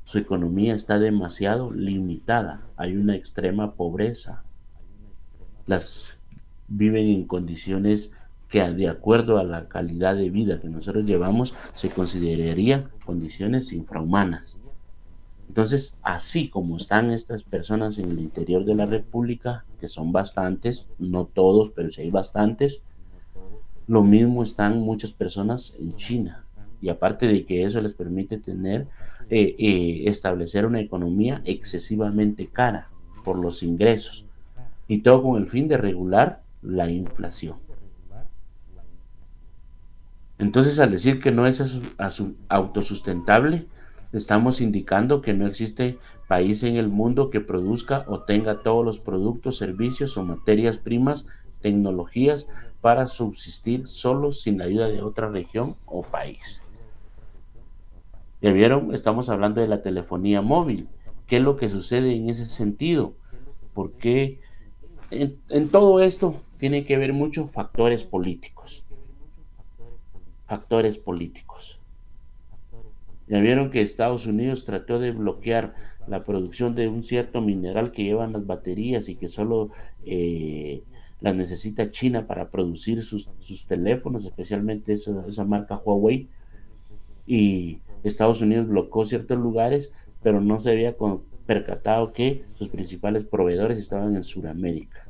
Su economía está demasiado limitada, hay una extrema pobreza. Las viven en condiciones que de acuerdo a la calidad de vida que nosotros llevamos se considerarían condiciones infrahumanas. Entonces, así como están estas personas en el interior de la República, que son bastantes, no todos, pero sí hay bastantes, lo mismo están muchas personas en China. Y aparte de que eso les permite establecer una economía excesivamente cara por los ingresos. Y todo con el fin de regular la inflación. Entonces, al decir que no es autosustentable, estamos indicando que no existe país en el mundo que produzca o tenga todos los productos, servicios o materias primas, tecnologías para subsistir solo sin la ayuda de otra región o país. ¿Ya vieron? Estamos hablando de la telefonía móvil. ¿Qué es lo que sucede en ese sentido? Porque en todo esto tiene que ver muchos factores políticos. factores políticos. Ya vieron que Estados Unidos trató de bloquear la producción de un cierto mineral que llevan las baterías y que solo las necesita China para producir sus teléfonos, especialmente esa marca Huawei. Y Estados Unidos bloqueó ciertos lugares, pero no se había percatado que sus principales proveedores estaban en Sudamérica.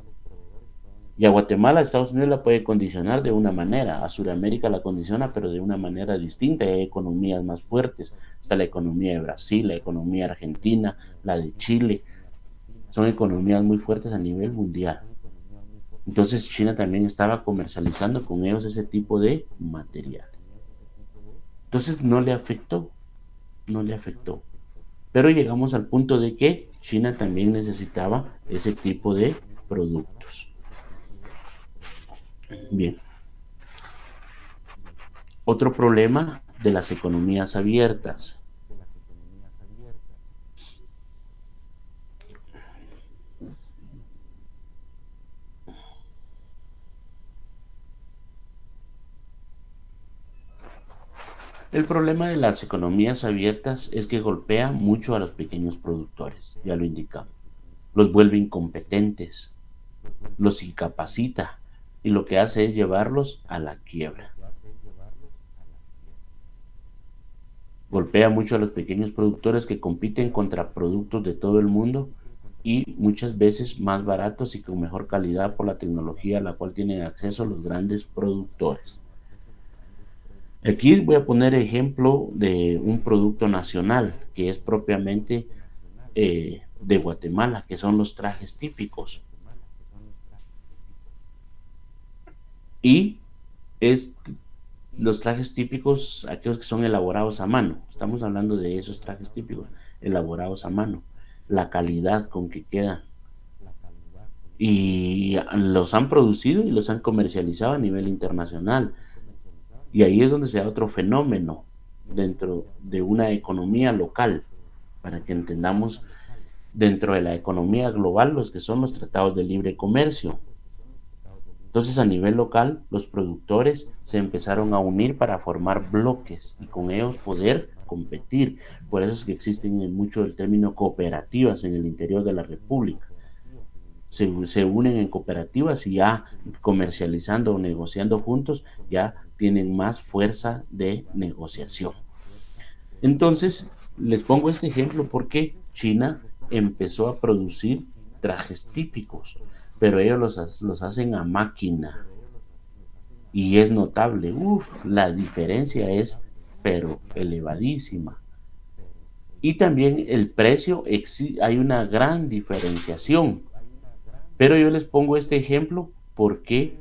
Y a Guatemala, Estados Unidos la puede condicionar de una manera, a Sudamérica la condiciona, pero de una manera distinta. Hay economías más fuertes. Está la economía de Brasil, la economía argentina, la de Chile. Son economías muy fuertes a nivel mundial. Entonces China también estaba comercializando con ellos ese tipo de material. Entonces no le afectó, no le afectó. Pero llegamos al punto de que China también necesitaba ese tipo de productos. Bien. Otro problema de las economías abiertas. El problema de las economías abiertas es que golpea mucho a los pequeños productores, ya lo indicamos. Los vuelve incompetentes, los incapacita y lo que hace es llevarlos a la quiebra. Golpea mucho a los pequeños productores que compiten contra productos de todo el mundo y muchas veces más baratos y con mejor calidad por la tecnología a la cual tienen acceso los grandes productores. Aquí voy a poner ejemplo de un producto nacional que es propiamente de Guatemala, que son los trajes típicos. Y es los trajes típicos, aquellos que son elaborados a mano. Estamos hablando de esos trajes típicos, elaborados a mano. La calidad con que quedan. Y los han producido y los han comercializado a nivel internacional. Y ahí es donde se da otro fenómeno dentro de una economía local, para que entendamos dentro de la economía global los que son los tratados de libre comercio. Entonces a nivel local los productores se empezaron a unir para formar bloques y con ellos poder competir. Por eso es que existen mucho el término cooperativas en el interior de la República. Se unen en cooperativas y ya comercializando o negociando juntos ya tienen más fuerza de negociación. Entonces, les pongo este ejemplo porque China empezó a producir trajes típicos, pero ellos los hacen a máquina. Y es notable, la diferencia es, pero elevadísima. Y también el precio, hay una gran diferenciación. Pero yo les pongo este ejemplo porque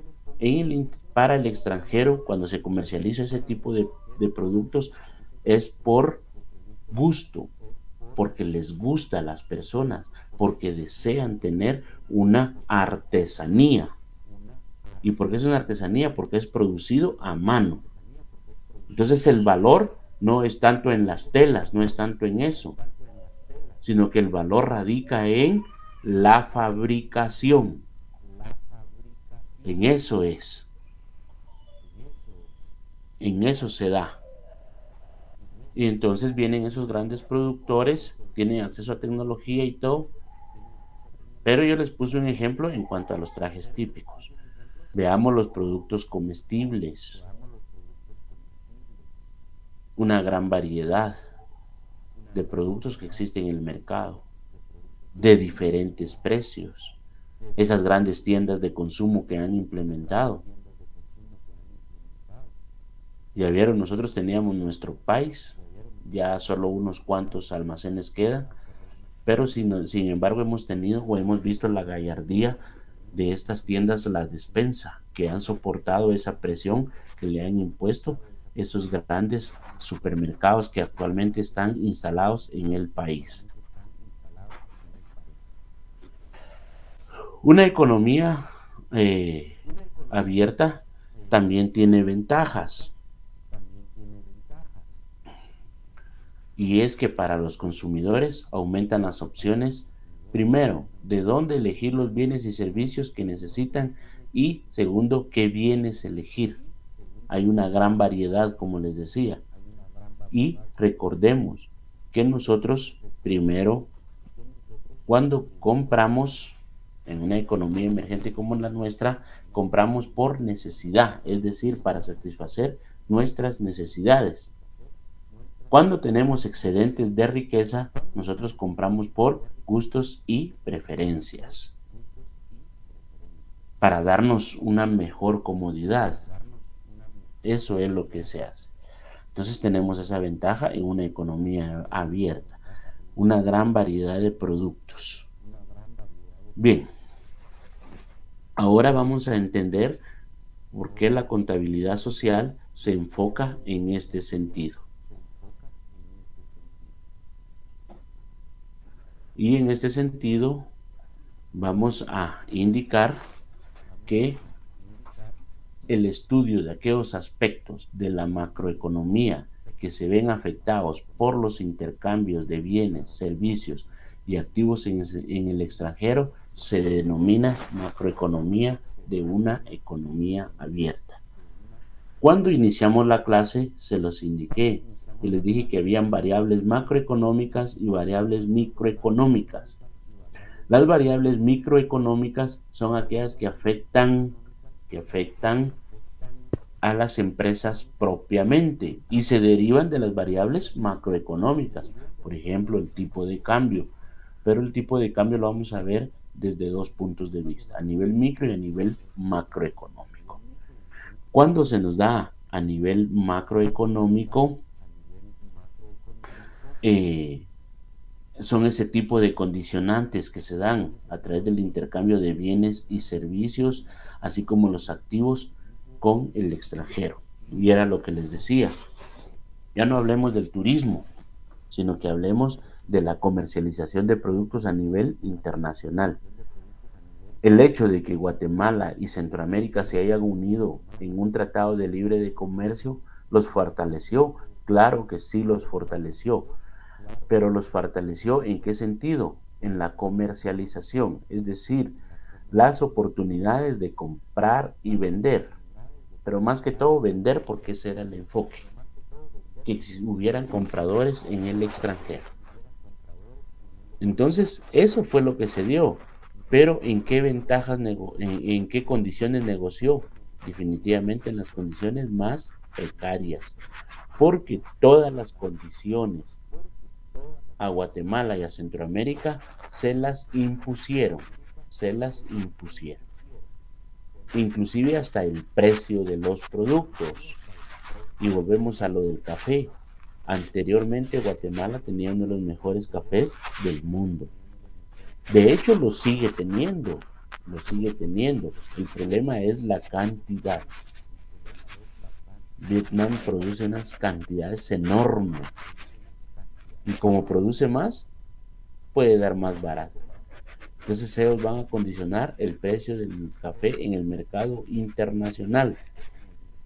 para el extranjero, cuando se comercializa ese tipo de productos, es por gusto, porque les gusta a las personas, porque desean tener una artesanía. ¿Y por qué es una artesanía? Porque es producido a mano. Entonces el valor no es tanto en las telas, no es tanto en eso, sino que el valor radica en la fabricación. En eso es. En eso se da. Y entonces vienen esos grandes productores, tienen acceso a tecnología y todo. Pero yo les puse un ejemplo en cuanto a los trajes típicos. Veamos los productos comestibles. Una gran variedad de productos que existen en el mercado, de diferentes precios. Esas grandes tiendas de consumo que han implementado. Ya vieron, nosotros teníamos nuestro país, ya solo unos cuantos almacenes quedan, pero sin embargo hemos tenido o hemos visto la gallardía de estas tiendas, la despensa, que han soportado esa presión que le han impuesto esos grandes supermercados que actualmente están instalados en el país. Una economía abierta también tiene ventajas. Y es que para los consumidores aumentan las opciones, primero, de dónde elegir los bienes y servicios que necesitan y segundo, qué bienes elegir. hay una gran variedad, como les decía. Y recordemos que nosotros primero, cuando compramos en una economía emergente como la nuestra, compramos por necesidad, es decir, para satisfacer nuestras necesidades. Cuando tenemos excedentes de riqueza, nosotros compramos por gustos y preferencias, para darnos una mejor comodidad. Eso es lo que se hace. Entonces tenemos esa ventaja en una economía abierta, una gran variedad de productos. Bien, ahora vamos a entender por qué la contabilidad social se enfoca en este sentido. Y en este sentido vamos a indicar que el estudio de aquellos aspectos de la macroeconomía que se ven afectados por los intercambios de bienes, servicios y activos en el extranjero se denomina macroeconomía de una economía abierta. Cuando iniciamos la clase se los indiqué y les dije que habían variables macroeconómicas y variables microeconómicas. Las variables microeconómicas son aquellas que afectan a las empresas propiamente y se derivan de las variables macroeconómicas, por ejemplo, el tipo de cambio. Pero el tipo de cambio lo vamos a ver desde dos puntos de vista, a nivel micro y a nivel macroeconómico. Cuando se nos da a nivel macroeconómico, son ese tipo de condicionantes que se dan a través del intercambio de bienes y servicios, así como los activos con el extranjero. Y era lo que les decía. Ya no hablemos del turismo, sino que hablemos de la comercialización de productos a nivel internacional. El hecho de que Guatemala y Centroamérica se hayan unido en un tratado de libre comercio los fortaleció. Claro que sí los fortaleció, pero los fortaleció ¿en qué sentido? En la comercialización, es decir, las oportunidades de comprar y vender, pero más que todo vender porque ese era el enfoque, que hubieran compradores en el extranjero. Entonces, eso fue lo que se dio, pero ¿en qué ventajas, en qué condiciones negoció? Definitivamente en las condiciones más precarias, porque todas las condiciones a Guatemala y a Centroamérica se las impusieron, inclusive hasta el precio de los productos. Y volvemos a lo del café. Anteriormente Guatemala tenía uno de los mejores cafés del mundo. De hecho lo sigue teniendo. El problema es la cantidad. Vietnam produce unas cantidades enormes. Y como produce más, puede dar más barato. Entonces ellos van a condicionar el precio del café en el mercado internacional.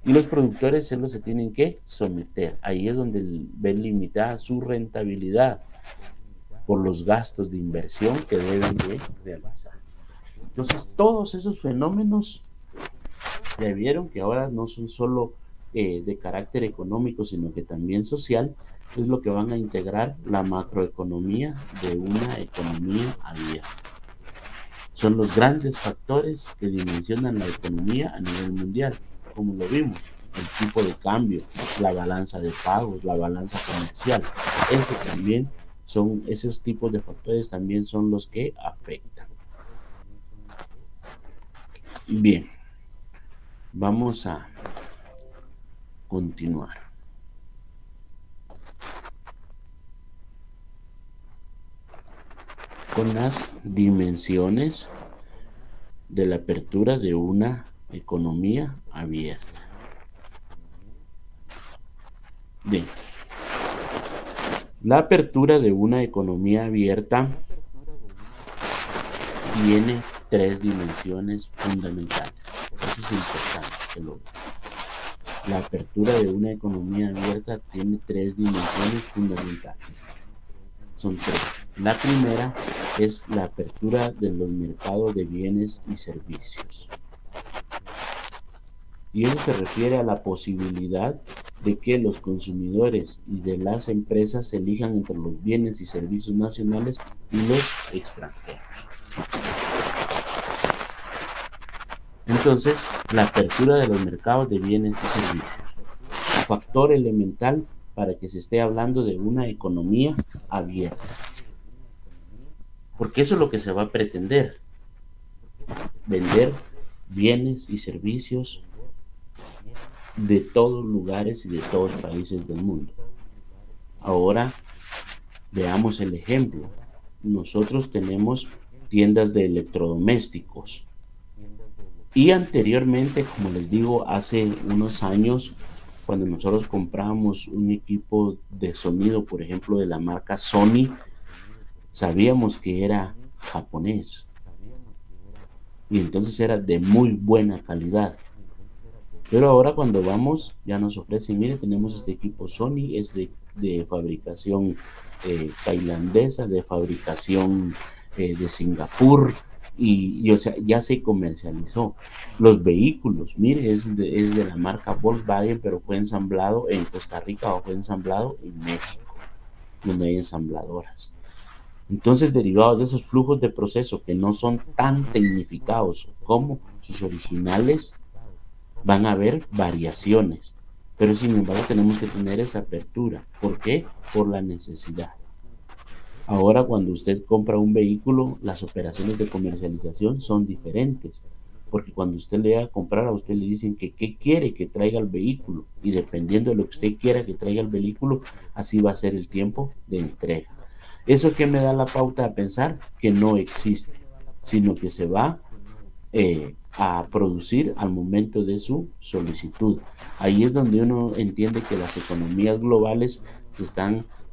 Y los productores se tienen que someter. Ahí es donde ven limitada su rentabilidad por los gastos de inversión que deben de realizar. Entonces todos esos fenómenos ya vieron que ahora no son solo de carácter económico, sino que también social, es lo que van a integrar la macroeconomía de una economía abierta. Son los grandes factores que dimensionan la economía a nivel mundial, como lo vimos, el tipo de cambio, la balanza de pagos, la balanza comercial. Esos tipos de factores también son los que afectan. Bien, vamos a continuar. Con las dimensiones de la apertura de una economía abierta. Bien, la apertura de una economía abierta tiene tres dimensiones fundamentales. Eso es importante que lo vean. La apertura de una economía abierta tiene tres dimensiones fundamentales. Son tres. La primera es la apertura de los mercados de bienes y servicios. Y eso se refiere a la posibilidad de que los consumidores y de las empresas elijan entre los bienes y servicios nacionales y los extranjeros. Entonces, la apertura de los mercados de bienes y servicios, factor elemental para que se esté hablando de una economía abierta. Porque eso es lo que se va a pretender, vender bienes y servicios de todos lugares y de todos países del mundo. Ahora veamos el ejemplo. Nosotros tenemos tiendas de electrodomésticos y anteriormente, como les digo, hace unos años, cuando nosotros compramos un equipo de sonido, por ejemplo, de la marca Sony, sabíamos que era japonés y entonces era de muy buena calidad. Pero ahora cuando vamos ya nos ofrecen, mire, tenemos este equipo Sony, es de fabricación tailandesa, de fabricación de Singapur, o sea, ya se comercializó. Los vehículos, mire, es de la marca Volkswagen, pero fue ensamblado en Costa Rica o fue ensamblado en México, donde hay ensambladoras. Entonces, derivados de esos flujos de proceso que no son tan tecnificados como sus originales, van a haber variaciones, pero sin embargo tenemos que tener esa apertura. ¿Por qué? Por la necesidad. Ahora, cuando usted compra un vehículo, las operaciones de comercialización son diferentes, porque cuando usted le va a comprar, a usted le dicen que qué quiere que traiga el vehículo, y dependiendo de lo que usted quiera que traiga el vehículo, así va a ser el tiempo de entrega. ¿Eso qué me da la pauta a pensar? Que no existe, sino que se va a producir al momento de su solicitud. Ahí es donde uno entiende que las economías globales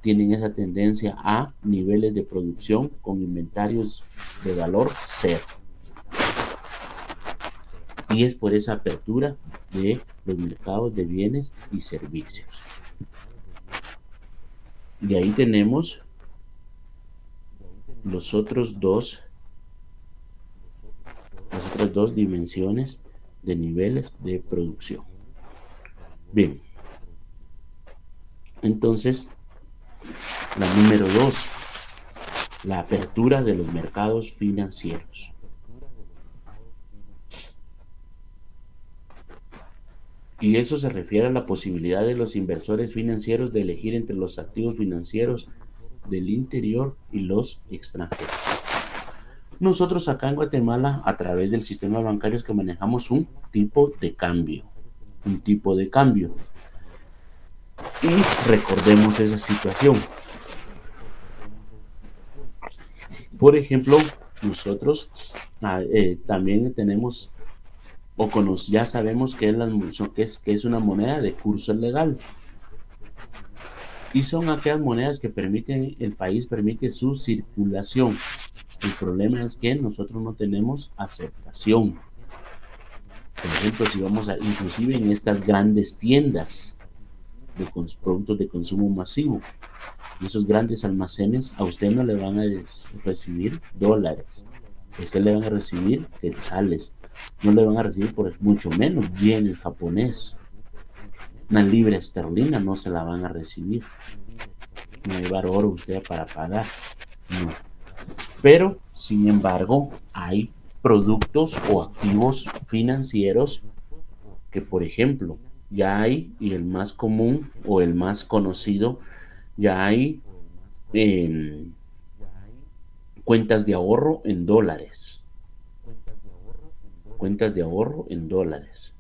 tienen esa tendencia a niveles de producción con inventarios de valor cero. Y es por esa apertura de los mercados de bienes y servicios. Y ahí tenemos las otras dos dimensiones de niveles de producción. Bien, entonces la número 2, la apertura de los mercados financieros. Y eso se refiere a la posibilidad de los inversores financieros de elegir entre los activos financieros del interior y los extranjeros. Nosotros acá en Guatemala, a través del sistema bancario, es que manejamos un tipo de cambio. Y recordemos esa situación. Por ejemplo, nosotros también tenemos, ya sabemos que es una moneda de curso legal. Y son aquellas monedas que el país permite su circulación. El problema es que nosotros no tenemos aceptación. Por ejemplo, si vamos inclusive en estas grandes tiendas de productos de consumo masivo, en esos grandes almacenes, a usted no le van a recibir dólares, a usted le van a recibir quetzales, no le van a recibir mucho menos yen japonés, una libra esterlina no se la van a recibir, no va a llevar oro usted para pagar, no. Pero, sin embargo, hay productos o activos financieros que, por ejemplo, ya hay, y el más común o el más conocido, ya hay cuentas de ahorro en dólares. Cuentas de ahorro en dólares.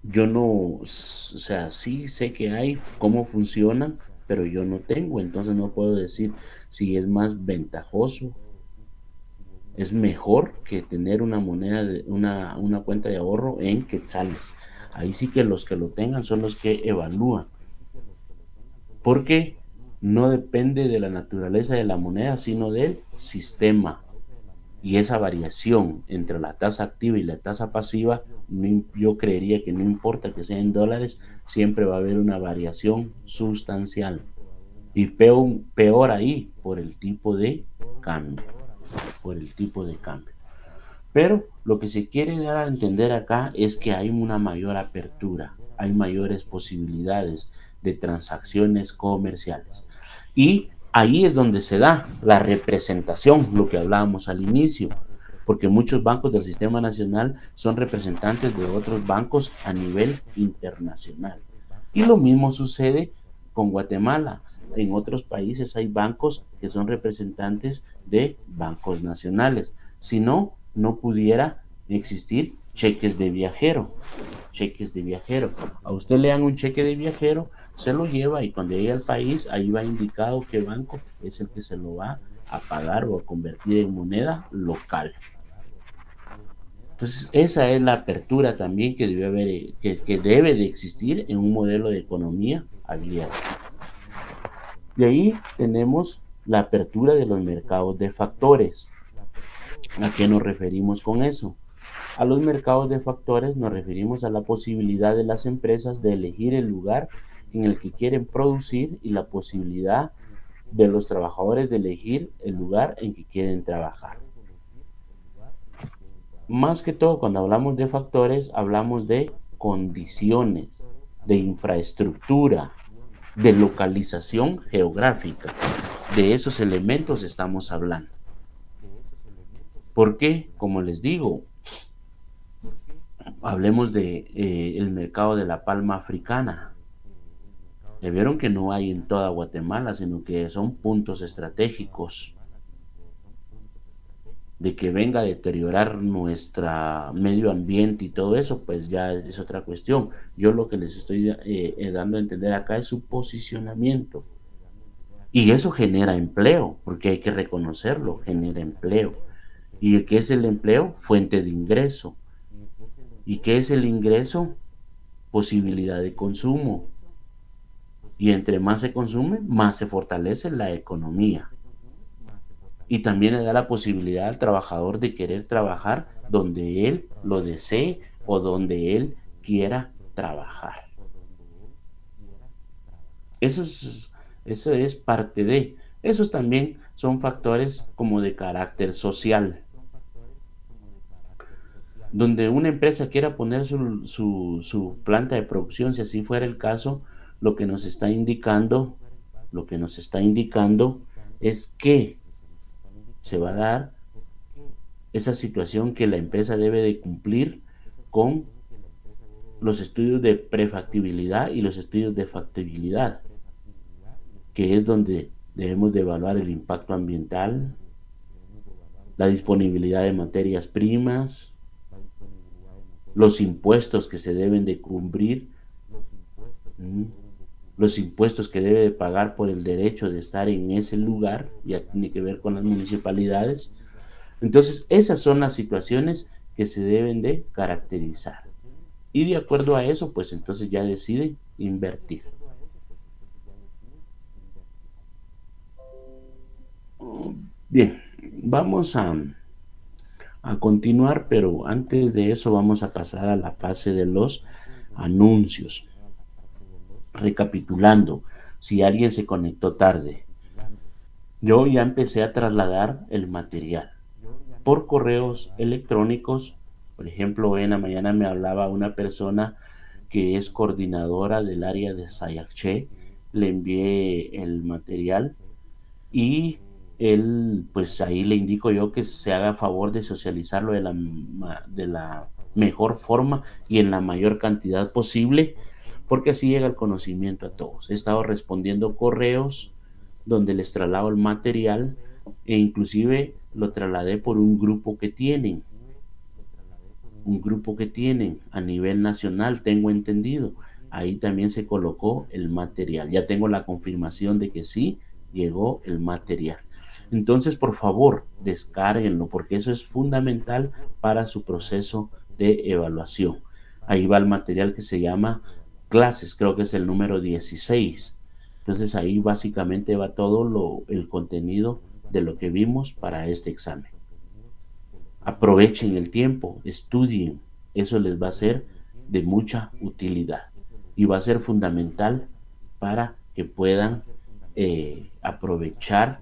Yo no, o sea, sí sé que hay, cómo funcionan, pero yo no tengo, entonces no puedo decir si es más ventajoso, es mejor que tener una moneda, una cuenta de ahorro en quetzales. Ahí sí que los que lo tengan son los que evalúan, porque no depende de la naturaleza de la moneda, sino del sistema. Y esa variación entre la tasa activa y la tasa pasiva, yo creería que no importa que sea en dólares, siempre va a haber una variación sustancial. Y peor ahí, por el tipo de cambio. Pero lo que se quiere dar a entender acá es que hay una mayor apertura, hay mayores posibilidades de transacciones comerciales. Y ahí es donde se da la representación, lo que hablábamos al inicio, porque muchos bancos del sistema nacional son representantes de otros bancos a nivel internacional. Y lo mismo sucede con Guatemala. En otros países hay bancos que son representantes de bancos nacionales. Si no, no pudiera existir cheques de viajero. Cheques de viajero. A usted le dan un cheque de viajero, se lo lleva y cuando llegue al país, ahí va indicado qué banco es el que se lo va a pagar o a convertir en moneda local. Entonces, esa es la apertura también que debe, haber, que debe de existir en un modelo de economía abierta. De ahí tenemos la apertura de los mercados de factores. ¿A qué nos referimos con eso? A los mercados de factores nos referimos a la posibilidad de las empresas de elegir el lugar en el que quieren producir y la posibilidad de los trabajadores de elegir el lugar en que quieren trabajar. Más que todo, cuando hablamos de factores, hablamos de condiciones, de infraestructura, de localización geográfica. De esos elementos estamos hablando. Porque, como les digo, hablemos de el mercado de la palma africana. Ya vieron que no hay en toda Guatemala, sino que son puntos estratégicos. De que venga a deteriorar nuestro medio ambiente y todo eso, pues ya es otra cuestión. Yo lo que les estoy dando a entender acá es su posicionamiento. Y eso genera empleo, porque hay que reconocerlo, genera empleo. ¿Y qué es el empleo? Fuente de ingreso. ¿Y qué es el ingreso? Posibilidad de consumo. Y entre más se consume, más se fortalece la economía. Y también le da la posibilidad al trabajador de querer trabajar donde él lo desee o donde él quiera trabajar. Eso es, eso es parte de. Esos también son factores como de carácter social. Donde una empresa quiera poner su planta de producción, si así fuera el caso, lo que nos está indicando, lo que nos está indicando es que se va a dar esa situación que la empresa debe de cumplir con los estudios de prefactibilidad y los estudios de factibilidad, que es donde debemos de evaluar el impacto ambiental, la disponibilidad de materias primas, los impuestos que se deben de cumplir, los impuestos que debe de pagar por el derecho de estar en ese lugar, ya tiene que ver con las municipalidades. Entonces, esas son las situaciones que se deben de caracterizar. Y de acuerdo a eso, pues entonces ya decide invertir. Bien, vamos a continuar, pero antes de eso vamos a pasar a la fase de los anuncios. Recapitulando, si alguien se conectó tarde, yo ya empecé a trasladar el material por correos electrónicos. Por ejemplo, hoy en la mañana me hablaba una persona que es coordinadora del área de Sayacché. Le envié el material y él, pues ahí le indico yo que se haga favor de socializarlo de la mejor forma y en la mayor cantidad posible, porque así llega el conocimiento a todos. He estado respondiendo correos donde les traslado el material e inclusive lo trasladé por un grupo que tienen a nivel nacional, tengo entendido. Ahí también se colocó el material. Ya tengo la confirmación de que sí llegó el material. Entonces, por favor, descárguenlo porque eso es fundamental para su proceso de evaluación. Ahí va el material que se llama clases, creo que es el número 16. Entonces ahí básicamente va todo el contenido de lo que vimos para este examen. Aprovechen el tiempo, estudien, eso les va a ser de mucha utilidad y va a ser fundamental para que puedan aprovechar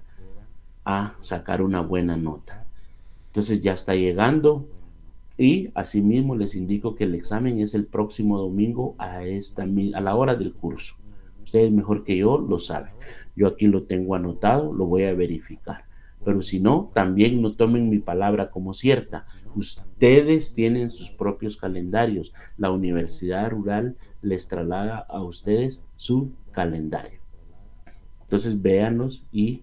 a sacar una buena nota. Entonces ya está llegando Y asimismo les indico que el examen es el próximo domingo a la hora del curso. Ustedes mejor que yo lo saben. Yo aquí lo tengo anotado, lo voy a verificar. Pero si no, también no tomen mi palabra como cierta. Ustedes tienen sus propios calendarios. La Universidad Rural les traslada a ustedes su calendario. Entonces véanlos y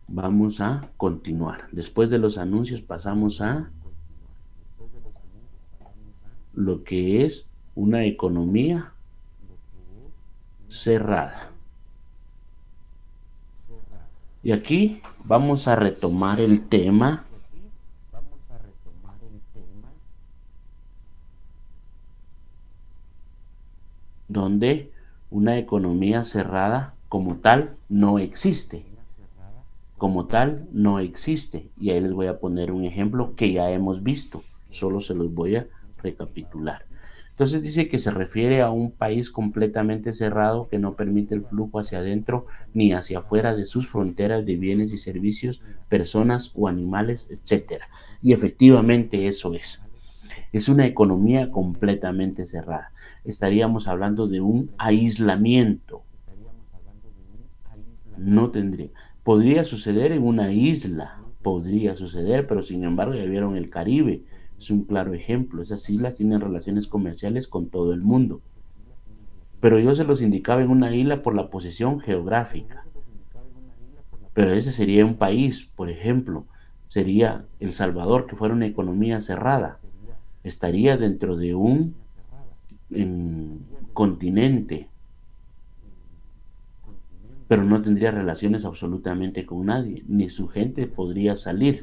vamos a continuar. Después de los anuncios pasamos a lo que es una economía cerrada. Y aquí vamos a retomar el tema donde una economía cerrada como tal no existe. Como tal no existe. Y ahí les voy a poner un ejemplo que ya hemos visto. Solo se los voy a recapitular. Entonces dice que se refiere a un país completamente cerrado que no permite el flujo hacia adentro ni hacia afuera de sus fronteras de bienes y servicios, personas o animales, etc. Y efectivamente eso es. Es una economía completamente cerrada. Estaríamos hablando de un aislamiento. No tendría. Podría suceder en una isla, podría suceder, pero sin embargo ya vieron el Caribe. Es un claro ejemplo. Esas islas tienen relaciones comerciales con todo el mundo. Pero yo se los indicaba en una isla por la posición geográfica. Pero ese sería un país, por ejemplo, sería El Salvador, que fuera una economía cerrada. Estaría dentro de un continente, pero no tendría relaciones absolutamente con nadie, ni su gente podría salir.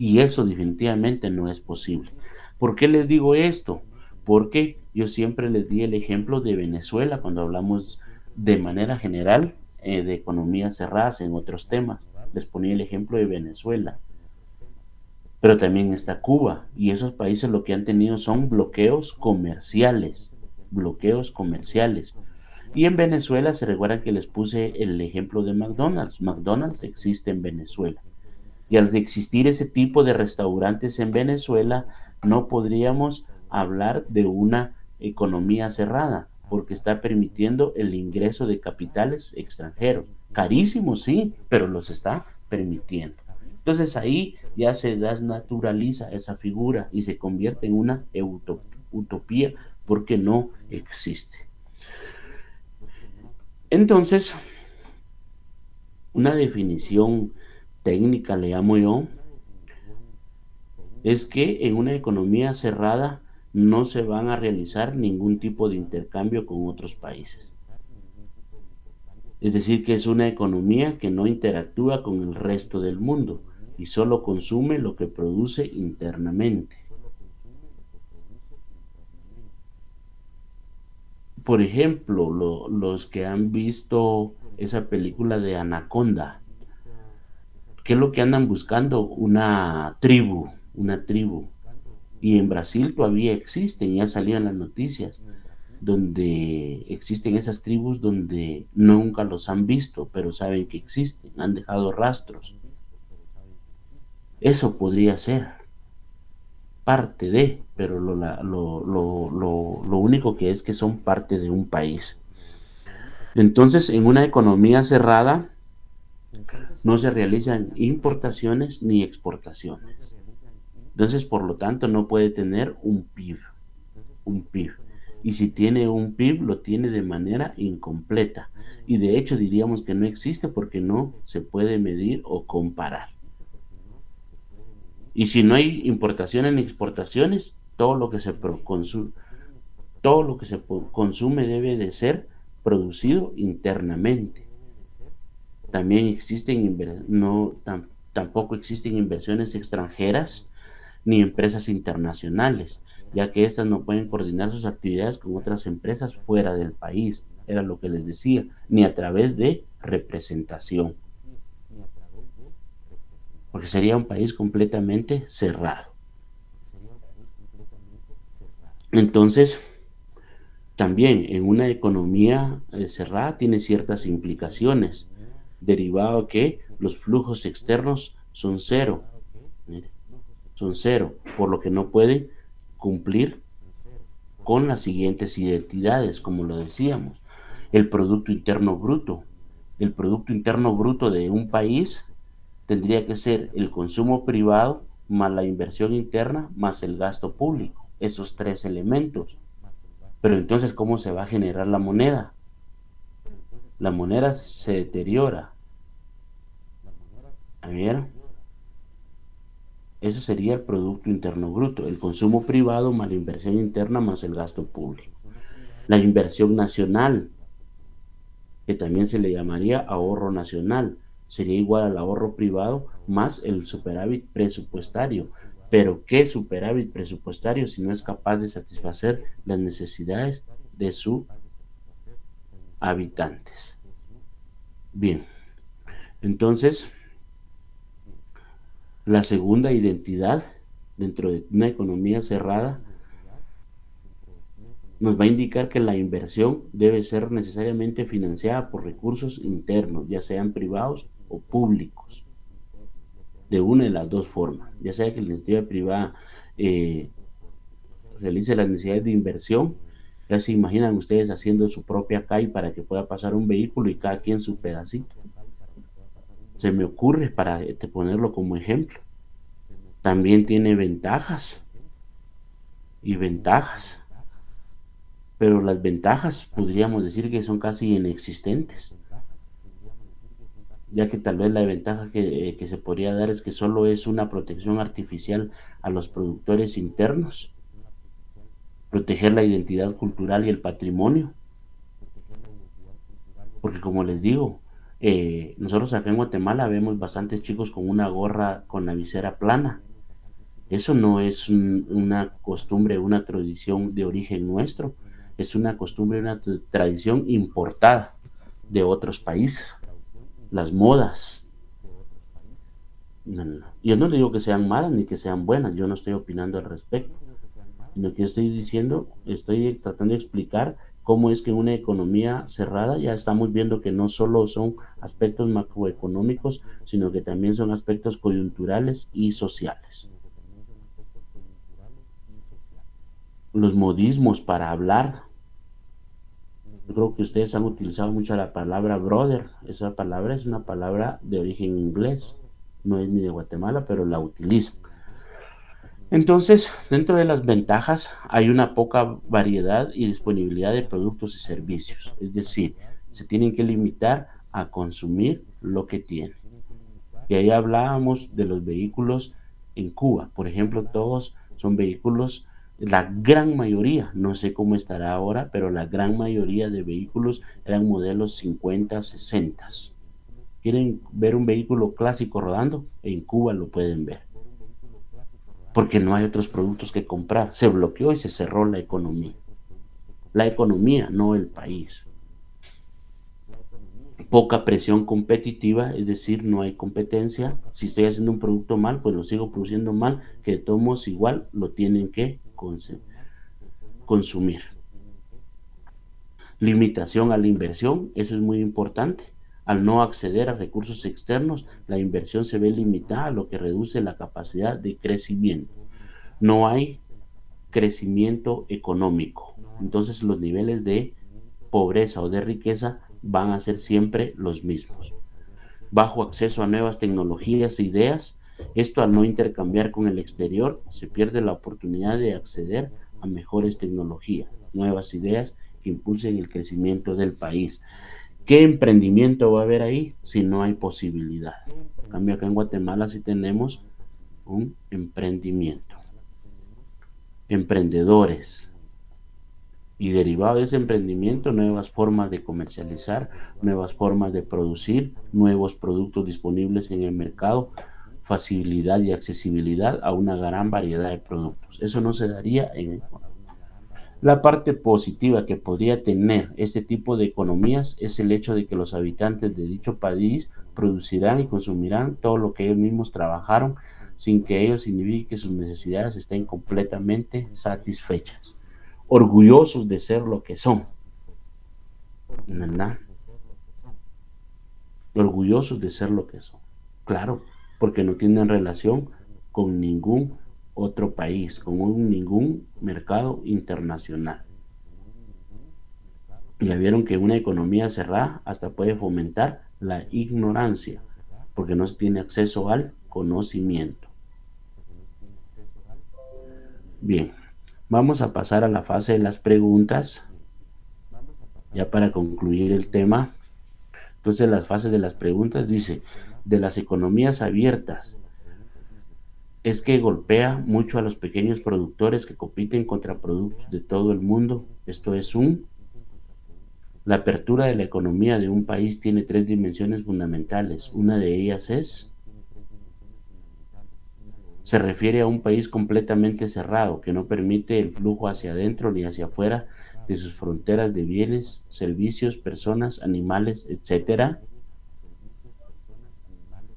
Y eso definitivamente no es posible. ¿Por qué les digo esto? Porque yo siempre les di el ejemplo de Venezuela cuando hablamos de manera general de economías cerradas en otros temas. Les ponía el ejemplo de Venezuela. Pero también está Cuba y esos países lo que han tenido son bloqueos comerciales. Bloqueos comerciales. Y en Venezuela se recuerdan que les puse el ejemplo de McDonald's. McDonald's existe en Venezuela. Y al existir ese tipo de restaurantes en Venezuela, no podríamos hablar de una economía cerrada, porque está permitiendo el ingreso de capitales extranjeros. Carísimos, sí, pero los está permitiendo. Entonces ahí ya se desnaturaliza esa figura y se convierte en una utopía porque no existe. Entonces, una definición técnica, le llamo yo, es que en una economía cerrada no se van a realizar ningún tipo de intercambio con otros países. Es decir, que es una economía que no interactúa con el resto del mundo y solo consume lo que produce internamente. Por ejemplo, los que han visto esa película de Anaconda, ¿qué es lo que andan buscando? Una tribu. Y en Brasil todavía existen, ya salían las noticias, donde existen esas tribus donde nunca los han visto, pero saben que existen, han dejado rastros. Eso podría ser parte de, pero lo único que es que son parte de un país. Entonces, en una economía cerrada, no se realizan importaciones ni exportaciones. Entonces, por lo tanto, no puede tener un PIB. Y si tiene un PIB, lo tiene de manera incompleta. Y de hecho diríamos que no existe porque no se puede medir o comparar. Y si no hay importaciones ni exportaciones, todo lo que se consume debe de ser producido internamente. También tampoco existen inversiones extranjeras ni empresas internacionales, ya que éstas no pueden coordinar sus actividades con otras empresas fuera del país, era lo que les decía, ni a través de representación, porque sería un país completamente cerrado. Entonces, también en una economía cerrada tiene ciertas implicaciones, derivado que los flujos externos son cero, son cero, por lo que no pueden cumplir con las siguientes identidades, como lo decíamos. El Producto Interno Bruto. El Producto Interno Bruto de un país tendría que ser el consumo privado más la inversión interna más el gasto público, esos tres elementos. Pero entonces, ¿cómo se va a generar la moneda? La moneda se deteriora. A ver, eso sería el Producto Interno Bruto, el consumo privado más la inversión interna más el gasto público. La inversión nacional, que también se le llamaría ahorro nacional, sería igual al ahorro privado más el superávit presupuestario. Pero ¿qué superávit presupuestario si no es capaz de satisfacer las necesidades de sus habitantes? Bien, entonces la segunda identidad dentro de una economía cerrada nos va a indicar que la inversión debe ser necesariamente financiada por recursos internos, ya sean privados o públicos, de una de las dos formas, ya sea que la iniciativa privada eh, realice las necesidades de inversión. Ya se imaginan ustedes haciendo su propia calle para que pueda pasar un vehículo y cada quien su pedacito. Se me ocurre para ponerlo como ejemplo. También tiene ventajas y ventajas, pero las ventajas podríamos decir que son casi inexistentes, ya que tal vez la ventaja que se podría dar es que solo es una protección artificial a los productores internos, proteger la identidad cultural y el patrimonio, porque como les digo, nosotros acá en Guatemala vemos bastantes chicos con una gorra con la visera plana. Eso no es una costumbre, una tradición de origen nuestro, es una costumbre, una tradición importada de otros países. Las modas. No, no, no. Yo no le digo que sean malas ni que sean buenas, yo no estoy opinando al respecto. Lo que yo estoy diciendo, estoy tratando de explicar cómo es que en una economía cerrada ya estamos viendo que no solo son aspectos macroeconómicos, sino que también son aspectos coyunturales y sociales. Los modismos para hablar. Yo creo que ustedes han utilizado mucho la palabra brother. Esa palabra es una palabra de origen inglés. No es ni de Guatemala, pero la utilizan. Entonces, dentro de las ventajas hay una poca variedad y disponibilidad de productos y servicios. Es decir, se tienen que limitar a consumir lo que tienen. Y ahí hablábamos de los vehículos en Cuba. Por ejemplo, todos son vehículos, la gran mayoría, no sé cómo estará ahora, pero la gran mayoría de vehículos eran modelos 50, 60. ¿Quieren ver un vehículo clásico rodando? En Cuba lo pueden ver, porque no hay otros productos que comprar. Se bloqueó y se cerró la economía. La economía, no el país. Poca presión competitiva, es decir, no hay competencia. Si estoy haciendo un producto mal, pues lo sigo produciendo mal, que de todos modos igual lo tienen que consumir. Limitación a la inversión, eso es muy importante. Al no acceder a recursos externos, la inversión se ve limitada, lo que reduce la capacidad de crecimiento. No hay crecimiento económico. Entonces los niveles de pobreza o de riqueza van a ser siempre los mismos. Bajo acceso a nuevas tecnologías e ideas, esto al no intercambiar con el exterior, se pierde la oportunidad de acceder a mejores tecnologías, nuevas ideas que impulsen el crecimiento del país. ¿Qué emprendimiento va a haber ahí si no hay posibilidad? En cambio, acá en Guatemala sí tenemos un emprendimiento. Emprendedores, y derivado de ese emprendimiento, nuevas formas de comercializar, nuevas formas de producir, nuevos productos disponibles en el mercado, facilidad y accesibilidad a una gran variedad de productos. Eso no se daría en Ecuador. La parte positiva que podría tener este tipo de economías es el hecho de que los habitantes de dicho país producirán y consumirán todo lo que ellos mismos trabajaron sin que ello signifique que sus necesidades estén completamente satisfechas, orgullosos de ser lo que son, ¿verdad? Orgullosos de ser lo que son, claro, porque no tienen relación con ningún otro país, con ningún mercado internacional. Ya vieron que una economía cerrada hasta puede fomentar la ignorancia, porque no se tiene acceso al conocimiento. Bien, vamos a pasar a la fase de las preguntas, ya para concluir el tema. Entonces, las fases de las preguntas dice, de las economías abiertas, es que golpea mucho a los pequeños productores que compiten contra productos de todo el mundo. Esto es la apertura de la economía de un país tiene tres dimensiones fundamentales. Una de ellas se refiere a un país completamente cerrado que no permite el flujo hacia adentro ni hacia afuera de sus fronteras de bienes, servicios, personas, animales, etcétera.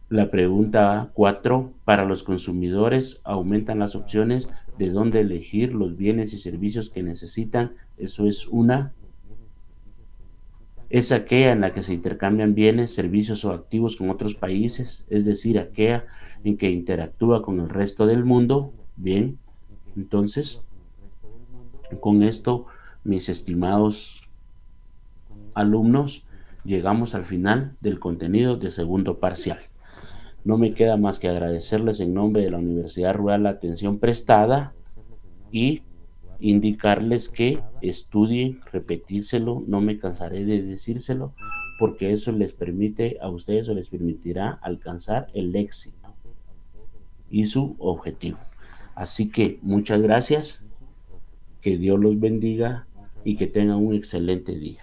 La pregunta 4, para los consumidores, aumentan las opciones de dónde elegir los bienes y servicios que necesitan. Eso es una. Es aquella en la que se intercambian bienes, servicios o activos con otros países, es decir, aquella en que interactúa con el resto del mundo. Bien, entonces, con esto, mis estimados alumnos, llegamos al final del contenido de segundo parcial. No me queda más que agradecerles en nombre de la Universidad Rural la atención prestada y indicarles que estudien, repetírselo, no me cansaré de decírselo, porque eso les permite a ustedes o les permitirá alcanzar el éxito y su objetivo. Así que muchas gracias, que Dios los bendiga y que tengan un excelente día.